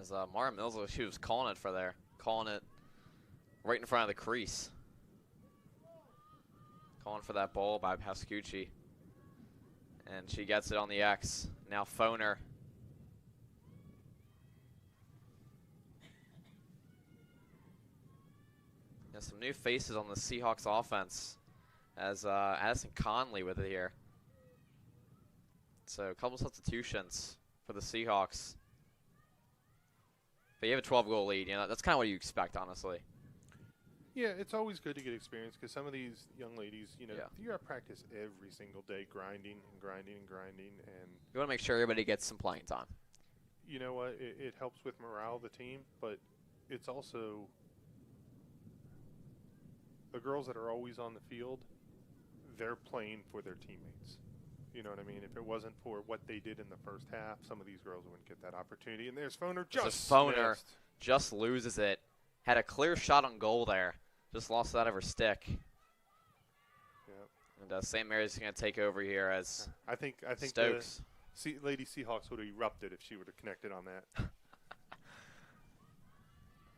As Mara Mills, she was calling it calling it right in front of the crease. Calling for that ball by Pascucci. And she gets it on the X. Now Foner. Some new faces on the Seahawks offense as Addison Conley with it here. So a couple substitutions for the Seahawks. But you have a 12-goal lead. That's kind of what you expect, honestly. Yeah, it's always good to get experience because some of these young ladies, you're at practice every single day, grinding and grinding and grinding, and you want to make sure everybody gets some playing time. You know what? It helps with morale of the team, but it's also the girls that are always on the field. They're playing for their teammates. You know what I mean? If it wasn't for what they did in the first half, some of these girls wouldn't get that opportunity. And there's Foner just loses it. Had a clear shot on goal there. Just lost that of her stick. Yep. And St. Mary's is going to take over here as I think Stokes. Lady Seahawks would have erupted if she would have connected on that.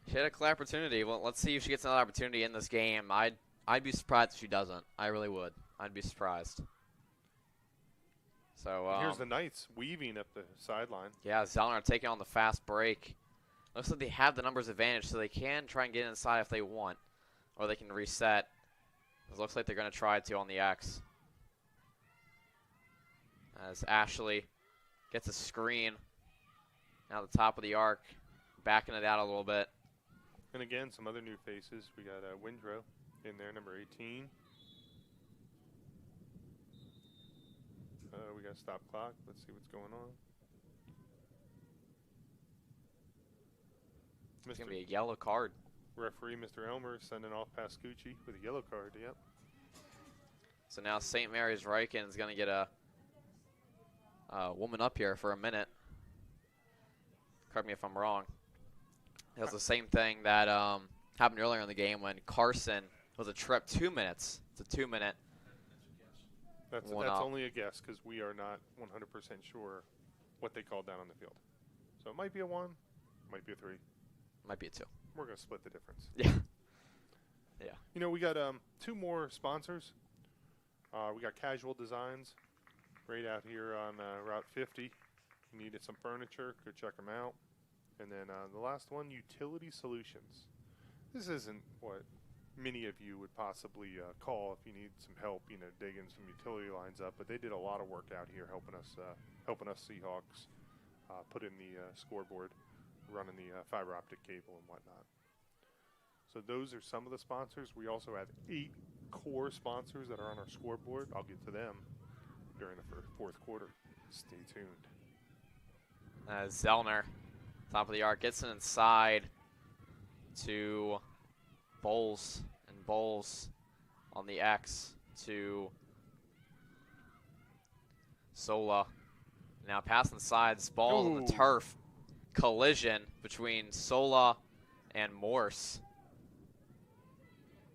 She had a clear opportunity. Well, let's see if she gets another opportunity in this game. I'd be surprised if she doesn't. I really would. I'd be surprised. So here's the Knights weaving up the sideline. Yeah, Zellner taking on the fast break. Looks like they have the numbers advantage, so they can try and get inside if they want, or they can reset. It looks like they're going to try to on the X. As Ashley gets a screen now at the top of the arc, backing it out a little bit. And again, some other new faces. We got Windrow in there, number 18. We got to stop clock. Let's see what's going on. It's going to be a yellow card. Referee Mr. Elmer sending off Pascucci with a yellow card. Yep. So now St. Mary's Ryken is going to get a woman up here for a minute. Correct me if I'm wrong. It was the same thing that happened earlier in the game when Carson was a trip 2 minutes. It's a 2 minute. That's only a guess because we are not 100% sure what they called down on the field. So it might be a 1, might be a 3. Might be a 2. We're going to split the difference. Yeah. Yeah. You know, we got 2 more sponsors. We got Casual Designs right out here on Route 50. You needed some furniture, go check them out. And then the last one, Utility Solutions. This isn't what many of you would possibly call if you need some help, you know, digging some utility lines up. But they did a lot of work out here helping us Seahawks put in the scoreboard, running the fiber optic cable and whatnot. So those are some of the sponsors. We also have 8 core sponsors that are on our scoreboard. I'll get to them during the fourth quarter. Stay tuned. Zellner, top of the arc, gets it inside to Bowles, and Bowles on the X to Sola. Now pass inside, ball on the turf. Collision between Sola and Morse.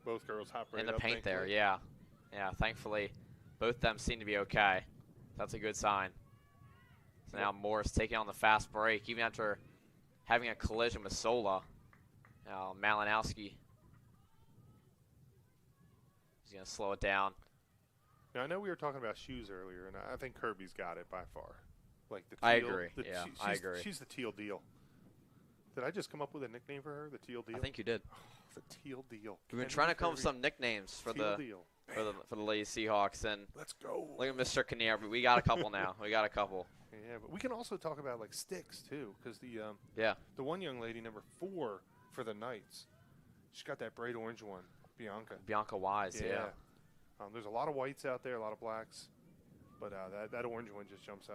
Both girls hop right in the up, paint there, thankfully. yeah. Yeah, thankfully, both of them seem to be okay. That's a good sign. So now Morris taking on the fast break, even after having a collision with Sola. Now Malinowski. He's going to slow it down. Now, I know we were talking about shoes earlier, and I think Kirby's got it by far. Like the teal, I agree. Yeah, I agree. She's the teal deal. Did I just come up with a nickname for her, the teal deal? I think you did. The teal deal. We've been trying to come up with some nicknames for the Lady Seahawks, and let's go. Look at Mr. Kinnear, but we got a couple now. We got a couple. Yeah, but we can also talk about like sticks too, because the one young lady, number 4 for the Knights, she's got that bright orange one, Bianca. Bianca Wise, yeah. There's a lot of whites out there, a lot of blacks, but that orange one just jumps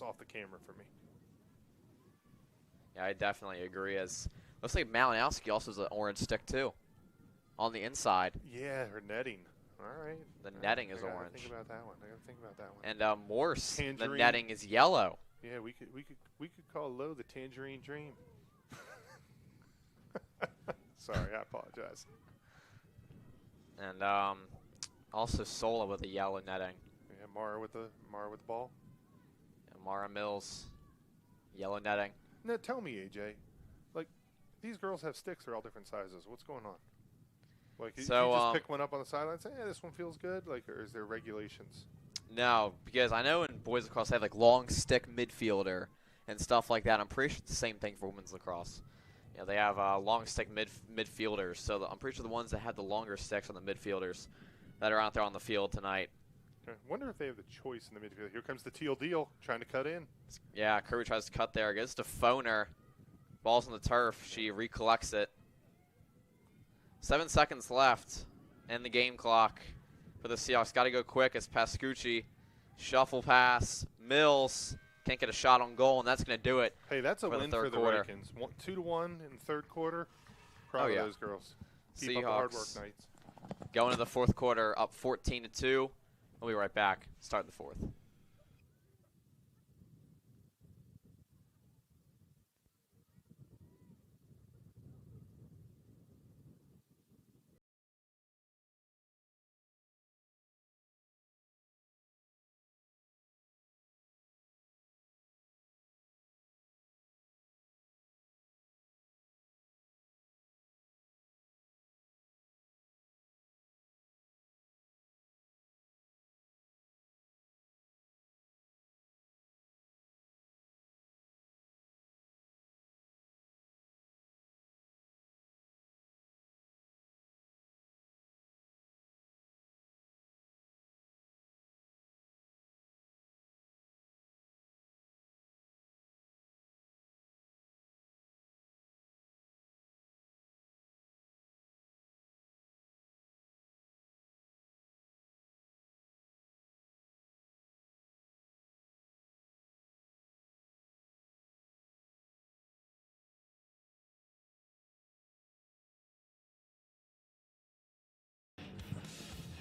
off the camera for me. Yeah, I definitely agree. Looks like Malinowski also has an orange stick too, on the inside. Yeah, her netting. All right. The netting is orange. I gotta think about that one. And Morse, Tangerine. the netting is yellow. Yeah, we could call Lowe the Tangerine Dream. Sorry, I apologize. And also Sola with the yellow netting. Yeah, Mara with the ball. And Mara Mills, yellow netting. Now tell me, AJ, like these girls have sticks. They're all different sizes. What's going on? Like you just pick one up on the sideline and say, "Yeah, this one feels good." Like, or is there regulations? No, because I know in boys lacrosse they have like long stick midfielder and stuff like that. I'm pretty sure it's the same thing for women's lacrosse. Yeah, they have long stick midfielders. So I'm pretty sure the ones that have the longer sticks are the midfielders that are out there on the field tonight. I wonder if they have the choice in the midfield. Here comes the teal deal, trying to cut in. Yeah, Kirby tries to cut there. Gets to Phoner. Ball's on the turf. She recollects it. 7 seconds left in the game clock for the Seahawks. Got to go quick as Pascucci. Shuffle pass. Mills can't get a shot on goal, and that's going to do it. Hey, that's a win for the Rykens. 2-1 in the third quarter. Proud of those girls. Keep up the hard work, Knights. Going to the fourth quarter, up 14-2. We'll be right back. Start the fourth.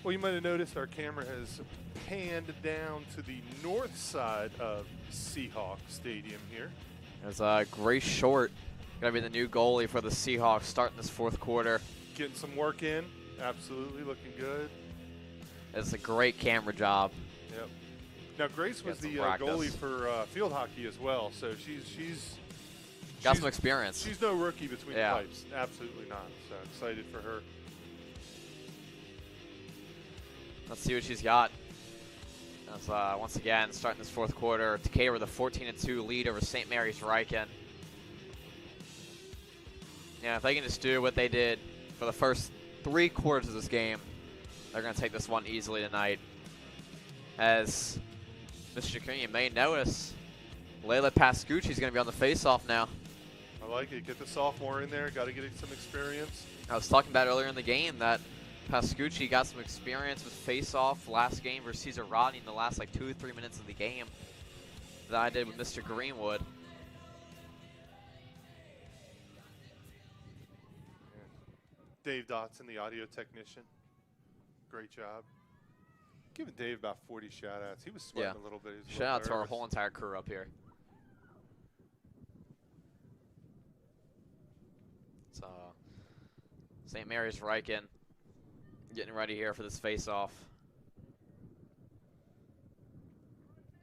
Well, you might have noticed our camera has panned down to the north side of Seahawk Stadium here. There's Grace Short going to be the new goalie for the Seahawks starting this fourth quarter. Getting some work in. Absolutely looking good. It's a great camera job. Yep. Now, Grace was the goalie for field hockey as well, so she's got some experience. She's no rookie between the pipes. Absolutely not. So excited for her. Let's see what she's got. As, once again, starting this fourth quarter, Decatur with a 14-2 lead over St. Mary's Ryken. Yeah, if they can just do what they did for the first 3 quarters of this game, they're going to take this one easily tonight. As Mr. Jacquin, you may notice, Layla Pascucci is going to be on the face-off now. I like it. Get the sophomore in there. Got to get some experience. I was talking about earlier in the game that Pascucci got some experience with face-off last game versus Cesar Rodney in the last 2 or 3 minutes of the game that I did with Mr. Greenwood. Dave Dotson, the audio technician. Great job. Giving Dave about 40 shout-outs. He was sweating a little bit. Shout out to our whole entire crew up here. So, St. Mary's Ryken getting ready here for this face-off.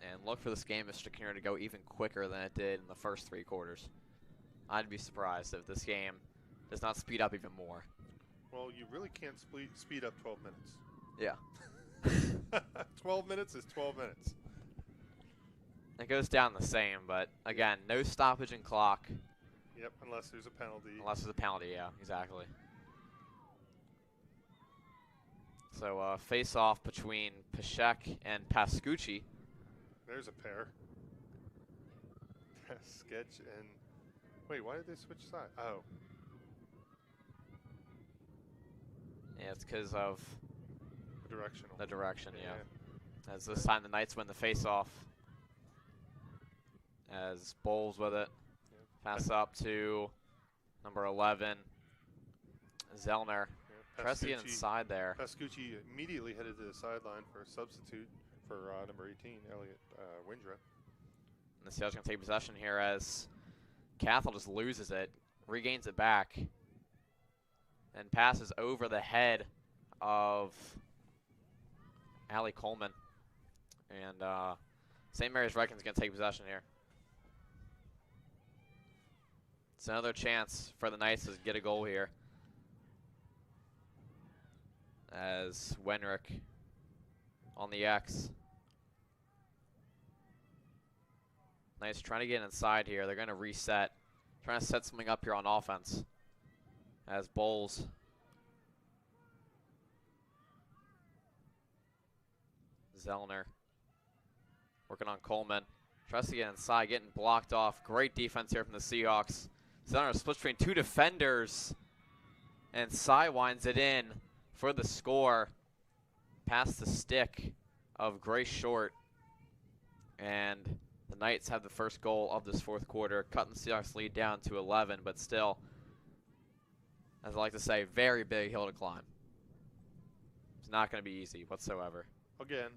And look for this game, Mr. Kinnear, to go even quicker than it did in the first 3 quarters. I'd be surprised if this game does not speed up even more. Well, you really can't speed up 12 minutes. Yeah. 12 minutes is 12 minutes. It goes down the same, but again, no stoppage in clock. Yep, unless there's a penalty. Unless there's a penalty, yeah, exactly. So face-off between Pashek and Pascucci. There's a pair. Sketch and... Wait, why did they switch sides? Oh. Yeah, it's because of the direction, yeah. As this time the Knights win the face-off. As Bowles with it. Pass up to number 11, Zellner. Pressing inside there. Pascucci immediately headed to the sideline for a substitute for number 18, Elliot Windra. And the Seahawks going to take possession here as Cathell just loses it, regains it back, and passes over the head of Allie Coleman. And St. Mary's Ryken's going to take possession here. It's another chance for the Knights to get a goal here. As Wenrick on the X. Knights trying to get inside here. They're going to reset. Trying to set something up here on offense. As Bowles. Zellner. Working on Coleman. Tries to get inside, getting blocked off. Great defense here from the Seahawks. Zellner splits between 2 defenders. And sidewinds it in for the score. Past the stick of Grace Short. And the Knights have the first goal of this fourth quarter, cutting the Seahawks lead down to 11, but still, as I like to say, very big hill to climb. It's not going to be easy whatsoever. Again,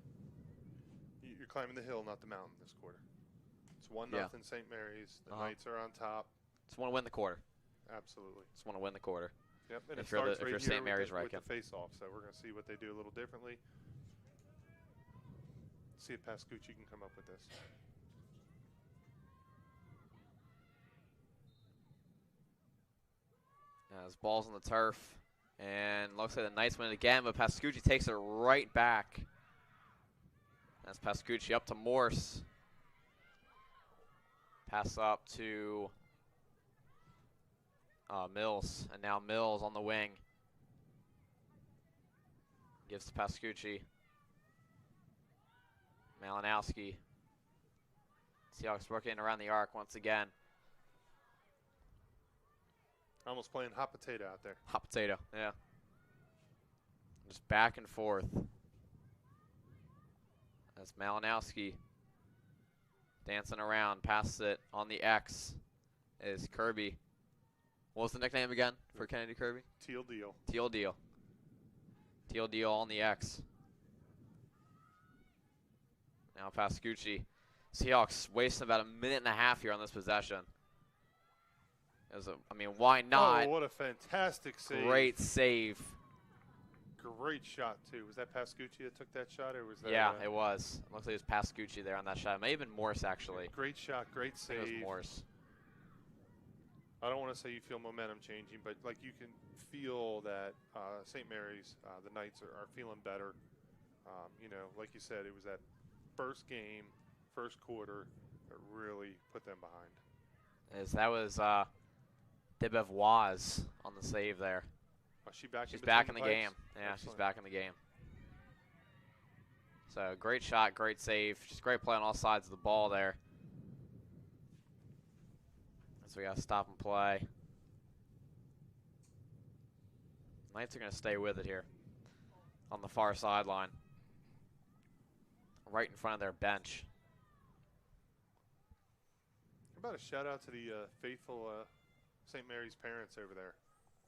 you're climbing the hill, not the mountain this quarter. It's 1-0 St. Mary's. The Knights are on top. Just want to win the quarter. Absolutely. Just want to win the quarter. Yep, and if you're St. Mary's with Ryken. the face-off, so we're going to see what they do a little differently. See if Pascucci can come up with this. As ball's on the turf, and looks like the Knights win it again, but Pascucci takes it right back. That's Pascucci up to Morse. Pass up to Mills, and now Mills on the wing. Gives to Pascucci. Malinowski. Seahawks working around the arc once again. Almost playing hot potato out there. Hot potato, yeah. Just back and forth. That's Malinowski dancing around, passes it on the X is Kirby. What was the nickname again for Kennedy Kirby? Teal Deal. Teal Deal. Deal on the X. Now Pascucci. Seahawks wasting about a minute and a half here on this possession. I mean, why not? Oh, what a fantastic save. Great save. Great shot, too. Was that Pascucci that took that shot, or was that? Yeah, it was. Looks like it was Pascucci there on that shot. It may have been Morse, actually. Great shot, great I save. think it was Morse. I don't want to say you feel momentum changing, but like you can feel that St. Mary's, the Knights are feeling better. You know, like you said, it was that first game, first quarter that really put them behind. That was Debevoise on the save there. Oh, she's back in the game. Yeah, Excellent. she's back in the game. So great shot, great save. Just great play on all sides of the ball there. So we got to stop and play. Knights are going to stay with it here on the far sideline, right in front of their bench. How about a shout out to the faithful St. Mary's parents over there?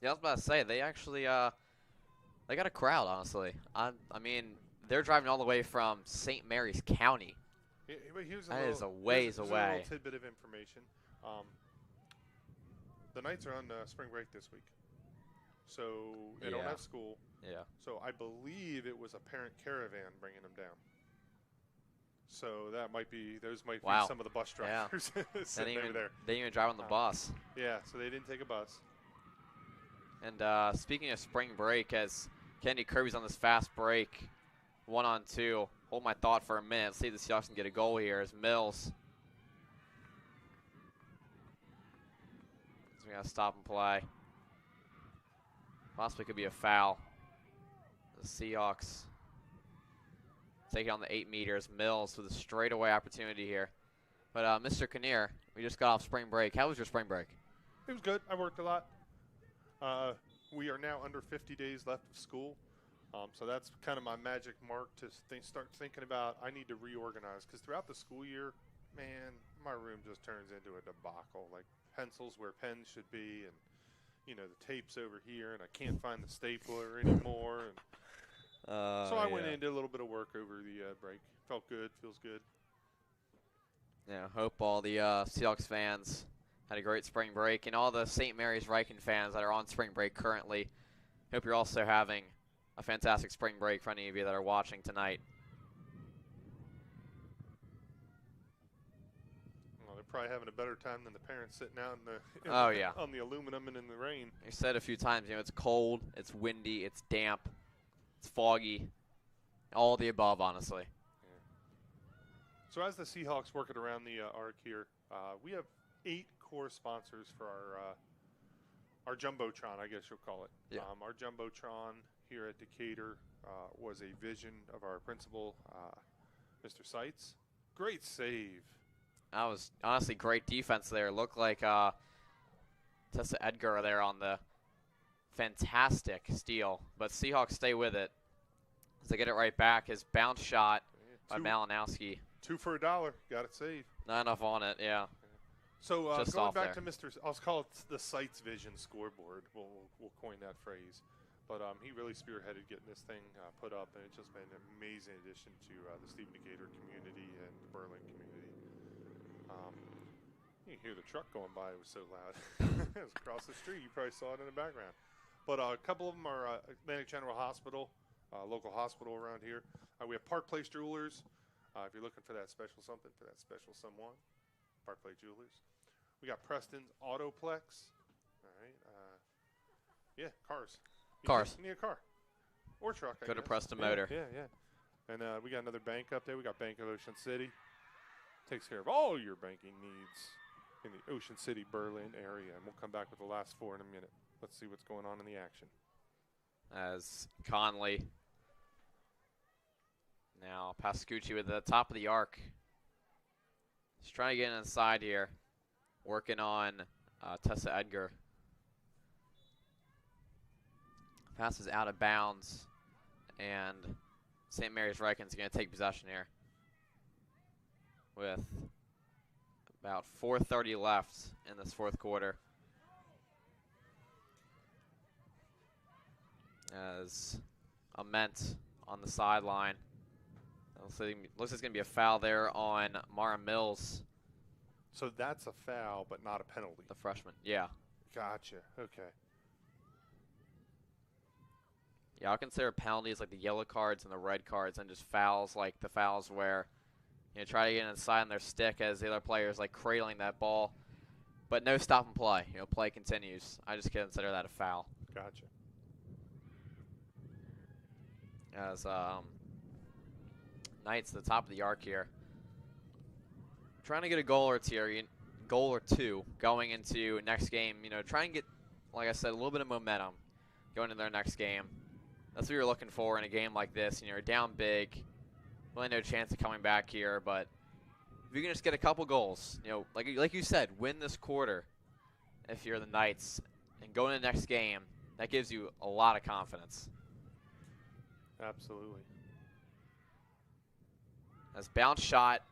Yeah, I was about to say, they actually they got a crowd, honestly. I mean, they're driving all the way from St. Mary's County. That is a ways away. Here's a little tidbit of information. The Knights are on spring break this week, so they don't have school. Yeah. So I believe it was a parent caravan bringing them down. So that might be be some of the bus drivers sitting over there. They didn't even drive on the bus. Yeah, so they didn't take a bus. And speaking of spring break, as Kennedy Kirby's on this fast break, 1-on-2. Hold my thought for a minute. See if the Seahawks can get a goal here as Mills. So we got to stop and play. Possibly could be a foul. The Seahawks take it on the 8 meters. Mills with a straightaway opportunity here. But Mr. Kinnear, we just got off spring break. How was your spring break? It was good. I worked a lot. We are now under 50 days left of school. So that's kind of my magic mark to start thinking about. I need to reorganize because throughout the school year, man, my room just turns into a debacle. Like pencils where pens should be, and you know the tape's over here, and I can't find the stapler anymore. And so I went in and did a little bit of work over the break. Felt good. Feels good. Yeah, hope all the Seahawks fans had a great spring break, and all the St. Mary's Ryken fans that are on spring break currently. Hope you're also having a fantastic spring break for any of you that are watching tonight. Well, they're probably having a better time than the parents sitting out on the aluminum and in the rain. You said a few times, you know, it's cold, it's windy, it's damp, it's foggy, all the above, honestly. Yeah. So as the Seahawks work it around the arc here, we have 8 core sponsors for our Jumbotron, I guess you'll call it. Yeah. Our Jumbotron here at Decatur was a vision of our principal, Mr. Seitz. Great save. That was honestly great defense there. Looked like Tessa Edgar there on the fantastic steal. But Seahawks stay with it as they get it right back. His bounce shot by Malinowski. 2 for $1. Got it saved. Not enough on it, yeah. So Just going off back there. to I'll call it the Seitz Vision scoreboard. We'll coin that phrase. But he really spearheaded getting this thing put up, and it's just been an amazing addition to the Stephen Decatur community and the Berlin community. You can hear the truck going by. It was so loud. It was across the street. You probably saw it in the background. But a couple of them are Atlantic General Hospital, local hospital around here. We have Park Place Jewelers. If you're looking for that special something, for that special someone, Park Place Jewelers. We got Preston's Autoplex. All right. Yeah, cars. You need a car or truck. Go to Preston Motor. Yeah. And we got another bank up there. We got Bank of Ocean City. Takes care of all your banking needs in the Ocean City, Berlin area. And we'll come back with the last 4 in a minute. Let's see what's going on in the action. As Conley. Now Pascucci with the top of the arc. He's trying to get inside here. Working on Tessa Edgar. Pass is out of bounds. And St. Mary's Ryken's going to take possession here. With about 4:30 left in this fourth quarter. As Ament on the sideline. Looks like it's going to be a foul there on Mara Mills. So that's a foul, but not a penalty. The freshman, yeah. Gotcha. Okay. Yeah, I'll consider penalties like the yellow cards and the red cards, and just fouls like the fouls where try to get inside on their stick as the other player's like cradling that ball, but no stop and play. Play continues. I just consider that a foul. Gotcha. As Knights at the top of the arc here, trying to get a goal or two going into next game. Try and get, like I said, a little bit of momentum going into their next game. That's what you're looking for in a game like this. You're down big, really no chance of coming back here. But if you can just get a couple goals, like you said, win this quarter if you're the Knights, and go into the next game, that gives you a lot of confidence. Absolutely. As bounce shot,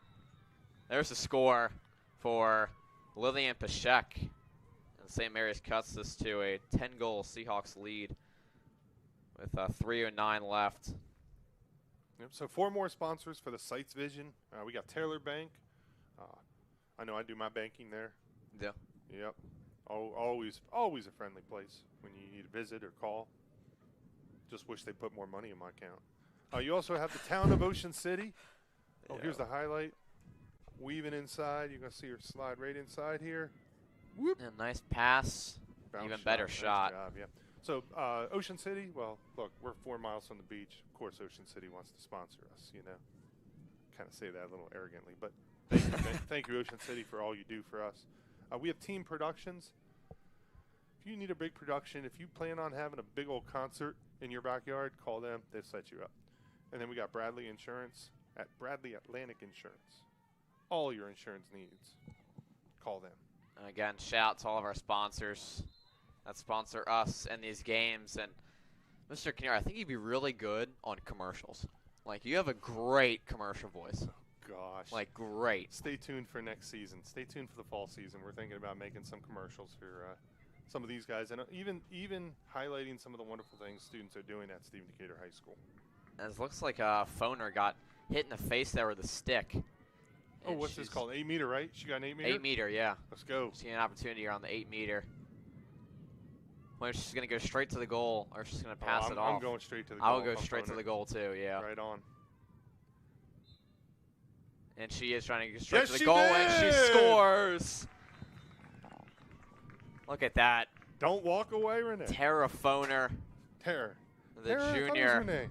there's the score for Lillian Pashek. And St. Mary's cuts this to a 10-goal Seahawks lead with 3:09 left. Yep, so 4 more sponsors for the Sights Vision. We got Taylor Bank. I know I do my banking there. Yeah. Yep. Always a friendly place when you need a visit or call. Just wish they put more money in my account. You also have the town of Ocean City. Oh, yeah. Here's the highlight. Weaving inside. You're going to see her slide right inside here. Whoop. A nice pass. Bounce even better nice shot. Job, yeah. So Ocean City, well, look, we're 4 miles from the beach. Of course, Ocean City wants to sponsor us, Kind of say that a little arrogantly. But thank you, Ocean City, for all you do for us. We have Team Productions. If you need a big production, if you plan on having a big old concert in your backyard, call them. They'll set you up. And then we got Bradley Insurance at Bradley Atlantic Insurance. All your insurance needs, call them. And again, shout out to all of our sponsors that sponsor us in these games. And Mr. Kinnear, I think you'd be really good on commercials. Like, you have a great commercial voice. Oh, gosh. Like, great. Stay tuned for next season. Stay tuned for the fall season. We're thinking about making some commercials for some of these guys, and even highlighting some of the wonderful things students are doing at Stephen Decatur High School. As it looks like a phoner got hit in the face there with a stick. Oh, what's this called? 8 meter, right? She got an 8 meter? 8 meter, yeah. Let's go. She's an opportunity here on the 8 meter. Whether she's going to go straight to the goal or she's going to pass it off. I'm going straight to the goal. I will go straight to the goal, too, yeah. Right on. And she is trying to go straight to the goal, and she scores. Look at that. Don't walk away, Renee. Tara Foner. Tara. The junior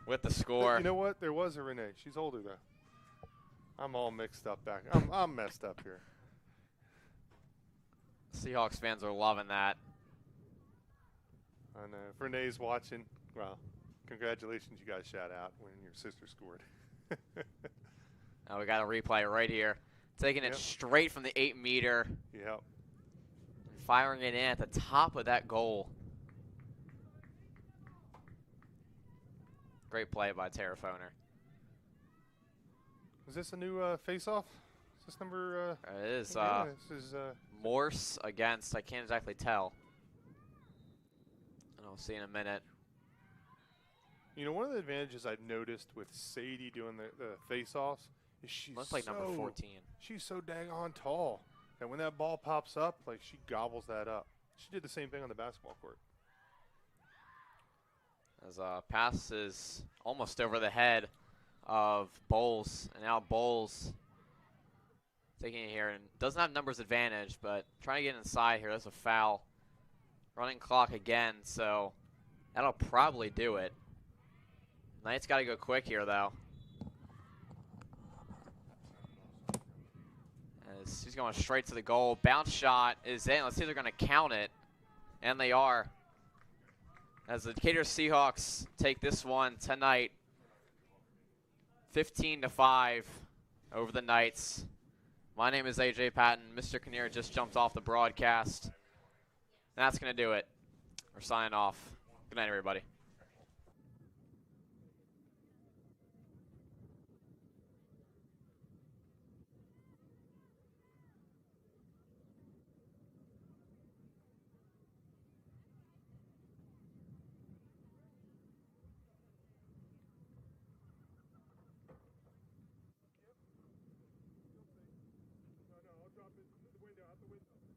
with the score. You know what? There was a Renee. She's older, though. I'm all mixed up back. I'm messed up here. Seahawks fans are loving that. I know. If Renee's watching, well, congratulations, you guys shout out when your sister scored. Now we got a replay right here. Taking it straight from the 8 meter. Yep. And firing it in at the top of that goal. Great play by Tara Foner. Is this a new face-off? Is this number? It is. This is Morse against, I can't exactly tell. And I'll see in a minute. You know, one of the advantages I've noticed with Sadie doing the face-offs is she's looks like number 14. She's so daggone tall. And when that ball pops up, like, she gobbles that up. She did the same thing on the basketball court. As pass is almost over the head of Bowles, and now Bowles taking it here and doesn't have numbers advantage, but trying to get inside here. That's a foul. Running clock again, so that'll probably do it. Knights got to go quick here, though. As he's going straight to the goal. Bounce shot is in. Let's see if they're going to count it, and they are. As the Decatur Seahawks take this one tonight, 15-5 over the Knights. My name is AJ Patton. Mr. Kinnear just jumped off the broadcast. And that's going to do it. We're signing off. Good night, everybody. the window.